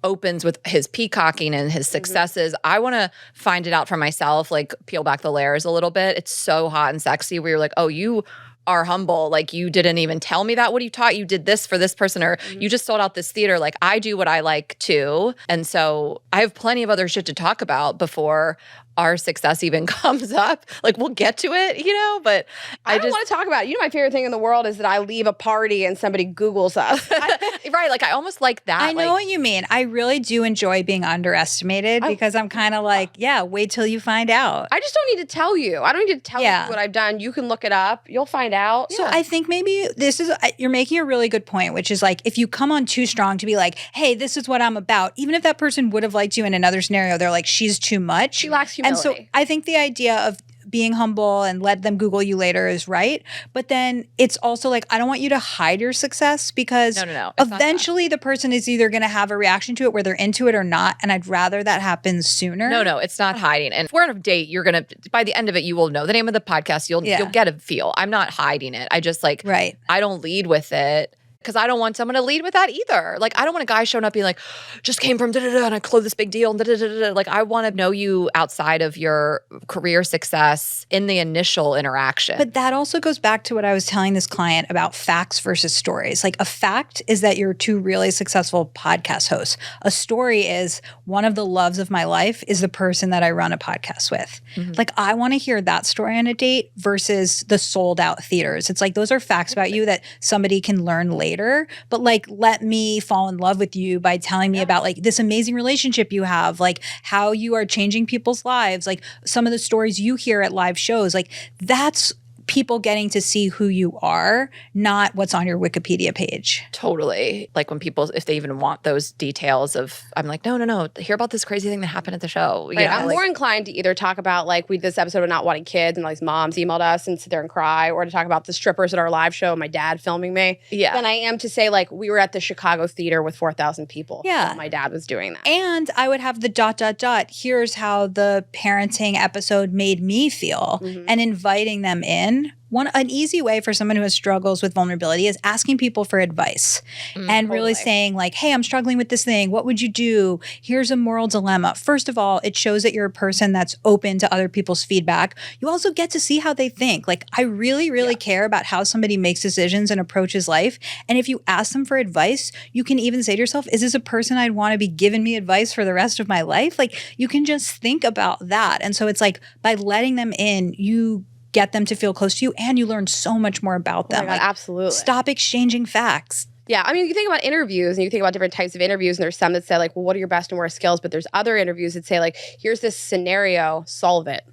opens with his peacocking and his successes. I want to find it out for myself, like peel back the layers a little bit. It's so hot and sexy where you're like, oh, you are humble. Like you didn't even tell me that. What you taught, you did this for this person, or you just sold out this theater. Like I do what I like too. And so I have plenty of other shit to talk about before our success even comes up. Like we'll get to it, but I don't want to talk about it. My favorite thing in the world is that I leave a party and somebody Googles us. Right. Like I almost like that. I know what you mean. I really do enjoy being underestimated because I'm kind of like, wait till you find out. I just don't need to tell you. I don't need to tell you what I've done. You can look it up. You'll find out. So I think maybe you're making a really good point, which is like, if you come on too strong to be like, hey, this is what I'm about, even if that person would have liked you in another scenario, they're like, she's too much. She lacks humility. And so I think the idea of being humble and let them Google you later is right. But then it's also like, I don't want you to hide your success because No. eventually the person is either going to have a reaction to it where they're into it or not. And I'd rather that happens sooner. No, it's not hiding. And if we're on a date, you're going to, by the end of it, you will know the name of the podcast. You'll get a feel. I'm not hiding it. I just I don't lead with it. Because I don't want someone to lead with that either. Like, I don't want a guy showing up being like, just came from da-da-da and I closed this big deal and da-da-da-da. Like, I want to know you outside of your career success in the initial interaction. But that also goes back to what I was telling this client about facts versus stories. Like, a fact is that you're two really successful podcast hosts. A story is one of the loves of my life is the person that I run a podcast with. Mm-hmm. Like, I want to hear that story on a date versus the sold out theaters. It's like, those are facts about you that somebody can learn later. But like, let me fall in love with you by telling me about like this amazing relationship you have, like how you are changing people's lives, like some of the stories you hear at live shows, like that's people getting to see who you are, not what's on your Wikipedia page. Totally. Like when people, if they even want those details of, I'm like, no, hear about this crazy thing that happened at the show. Right. I'm more inclined to either talk about like we did this episode of not wanting kids and like moms emailed us and sit there and cry, or to talk about the strippers at our live show and my dad filming me. Yeah. Than I am to say like we were at the Chicago theater with 4,000 people. Yeah. My dad was doing that. And I would have the ... Here's how the parenting episode made me feel, and inviting them in. An easy way for someone who has struggles with vulnerability is asking people for advice and really saying like, hey, I'm struggling with this thing. What would you do? Here's a moral dilemma. First of all, it shows that you're a person that's open to other people's feedback. You also get to see how they think. Like, I really, really care about how somebody makes decisions and approaches life. And if you ask them for advice, you can even say to yourself, is this a person I'd want to be giving me advice for the rest of my life? Like, you can just think about that. And so it's like, by letting them in, you get them to feel close to you, and you learn so much more about them. Oh my God, absolutely. Stop exchanging facts. Yeah, I mean, you think about interviews and you think about different types of interviews, and there's some that say like, well, what are your best and worst skills? But there's other interviews that say like, here's this scenario, solve it.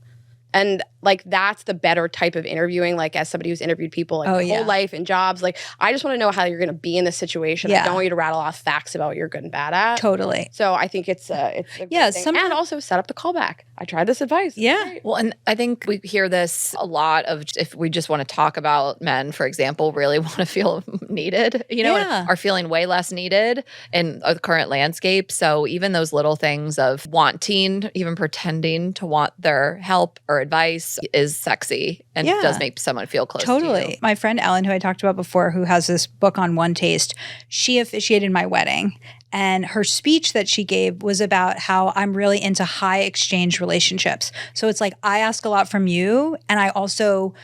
And like, that's the better type of interviewing, like as somebody who's interviewed people like their whole life and jobs. Like, I just want to know how you're going to be in this situation. I don't want you to rattle off facts about what you're good and bad at. Totally. So I think it's a good thing. And also set up the callback. I tried this advice. Yeah. Well, and I think we hear this a lot of, if we just want to talk about men, for example, really want to feel needed, and are feeling way less needed in the current landscape. So even those little things of wanting, even pretending to want their help or advice is sexy and does make someone feel close to you. My friend Ellen, who I talked about before, who has this book on One Taste, she officiated my wedding. And her speech that she gave was about how I'm really into high exchange relationships. So it's like, I ask a lot from you, and I also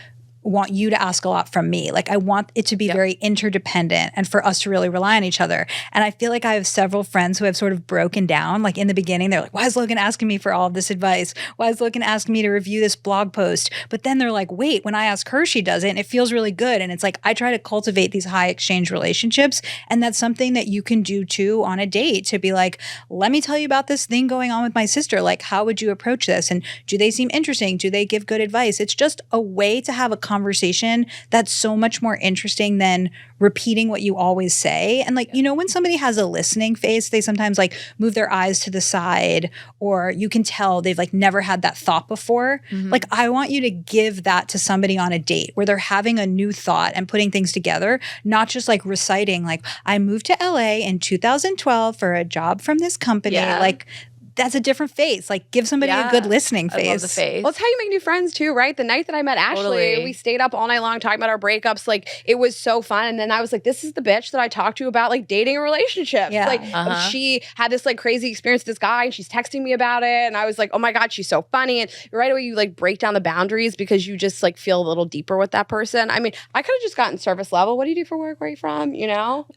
want you to ask a lot from me. Like, I want it to be very interdependent and for us to really rely on each other. And I feel like I have several friends who have sort of broken down. Like, in the beginning, they're like, why is Logan asking me for all of this advice? Why is Logan asking me to review this blog post? But then they're like, wait, when I ask her, she does it and it feels really good. And it's like, I try to cultivate these high exchange relationships. And that's something that you can do too on a date, to be like, let me tell you about this thing going on with my sister. Like, how would you approach this? And do they seem interesting? Do they give good advice? It's just a way to have a conversation that's so much more interesting than repeating what you always say. And like, when somebody has a listening face, they sometimes like move their eyes to the side, or you can tell they've like never had that thought before. Like, I want you to give that to somebody on a date where they're having a new thought and putting things together, not just like reciting like, I moved to LA in 2012 for a job from this company. Like, that's a different face. Like, give somebody a good listening face. I love the face. Well, it's how you make new friends too, right? The night that I met Ashley, we stayed up all night long talking about our breakups. Like, it was so fun. And then I was like, this is the bitch that I talked to about like dating and relationships. Yeah. Like, she had this like crazy experience with this guy and she's texting me about it. And I was like, oh my God, she's so funny. And right away you like break down the boundaries because you just like feel a little deeper with that person. I mean, I could have just gotten service level. What do you do for work? Where are you from?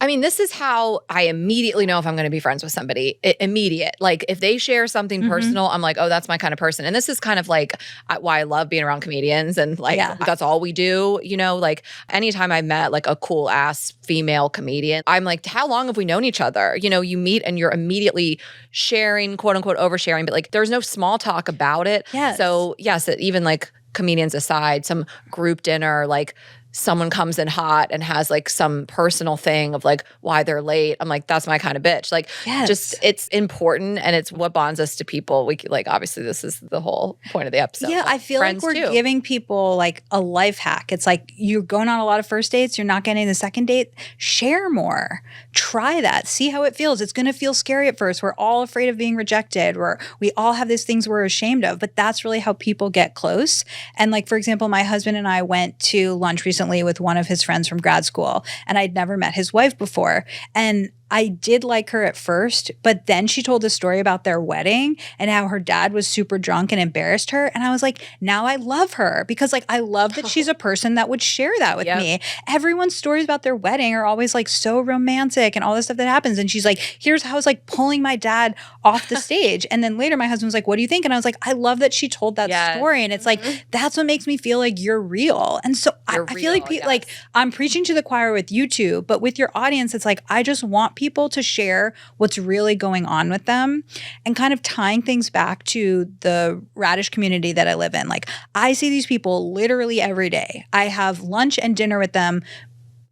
I mean, this is how I immediately know if I'm going to be friends with somebody. Immediate. Like, if they share something personal, I'm like, oh, that's my kind of person. And this is kind of like why I love being around comedians and like that's all we do. You know, like anytime I met like a cool ass female comedian, I'm like, how long have we known each other? You know, you meet and you're immediately sharing, quote unquote, oversharing, but like there's no small talk about it. Yes. So yes, even like comedians aside, some group dinner, like someone comes in hot and has like some personal thing of like why they're late. I'm like, that's my kind of bitch. Like just it's important and it's what bonds us to people. We like obviously this is the whole point of the episode. Yeah, I feel like we're giving people like a life hack. It's like you're going on a lot of first dates, you're not getting the second date. Share more. Try that. See how it feels. It's going to feel scary at first. We're all afraid of being rejected. We all have these things we're ashamed of, but that's really how people get close. And like, for example, my husband and I went to lunch recently with one of his friends from grad school, and I'd never met his wife before. And I did like her at first, but then she told a story about their wedding and how her dad was super drunk and embarrassed her. And I was like, now I love her because like I love that she's a person that would share that with me. Everyone's stories about their wedding are always like so romantic and all this stuff that happens. And she's like, here's how I was like pulling my dad off the stage. And then later my husband was like, what do you think? And I was like, I love that she told that story. And it's like, that's what makes me feel like you're real. And so I feel like like I'm preaching to the choir with you two, but with your audience, it's like, I just want people to share what's really going on with them and kind of tying things back to the radish community that I live in. Like I see these people literally every day. I have lunch and dinner with them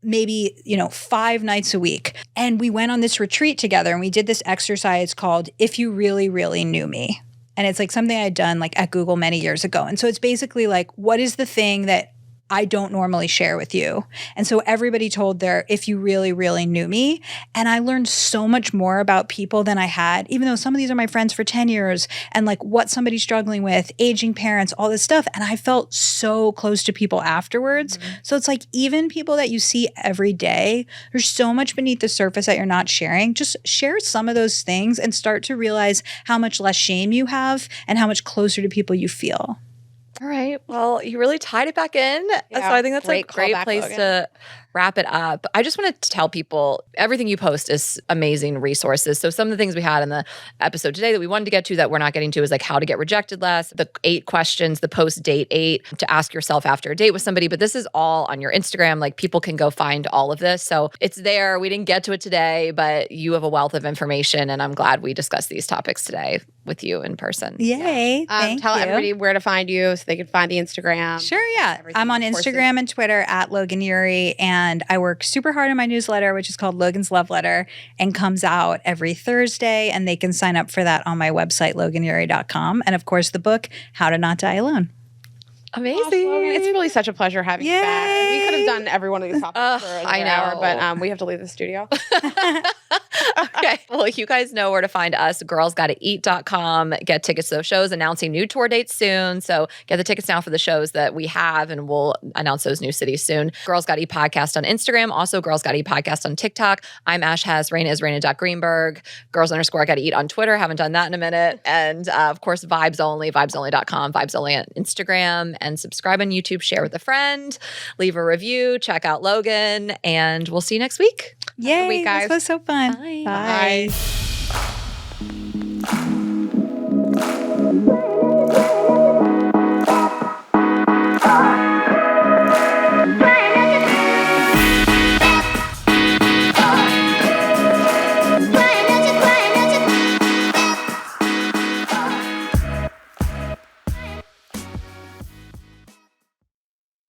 maybe, 5 nights a week. And we went on this retreat together and we did this exercise called If You Really, Really Knew Me. And it's like something I'd done like at Google many years ago. And so it's basically like, what is the thing that I don't normally share with you? And so everybody told their, if you really, really knew me. And I learned so much more about people than I had, even though some of these are my friends for 10 years and like what somebody's struggling with, aging parents, all this stuff. And I felt so close to people afterwards. So it's like even people that you see every day, there's so much beneath the surface that you're not sharing. Just share some of those things and start to realize how much less shame you have and how much closer to people you feel. All right. Well, you really tied it back in. So I think that's a great place to wrap it up. I just want to tell people everything you post is amazing resources. So some of the things we had in the episode today that we wanted to get to that we're not getting to is like how to get rejected less, the 8 questions, the post-date 8 to ask yourself after a date with somebody. But this is all on your Instagram. Like people can go find all of this. So it's there. We didn't get to it today, but you have a wealth of information. And I'm glad we discussed these topics today with you in person. Yay. Tell everybody where to find you so they can find the Instagram. Sure, yeah. I'm on Instagram and Twitter at Logan Ury, and I work super hard on my newsletter, which is called Logan's Love Letter, and comes out every Thursday, and they can sign up for that on my website, loganury.com. And of course, the book, How to Not Die Alone. Amazing. It's really such a pleasure having you back. We could have done every one of these topics for another hour, but we have to leave the studio. Okay. Well, you guys know where to find us, girlsgottaeat.com. Get tickets to those shows, announcing new tour dates soon. So get the tickets now for the shows that we have, and we'll announce those new cities soon. Girls Gotta Eat Podcast on Instagram. Also, Girls Gotta Eat Podcast on TikTok. I'm Ash Hess. Rayna is Rayna.Greenberg. Girls_Gotta Eat on Twitter. Haven't done that in a minute. And of course, Vibes Only, vibesonly.com, Vibes Only on Instagram. And subscribe on YouTube, share with a friend, leave a review, check out Logan, and we'll see you next week. Yay, Have a good week, guys. This was so fun. Bye. Bye.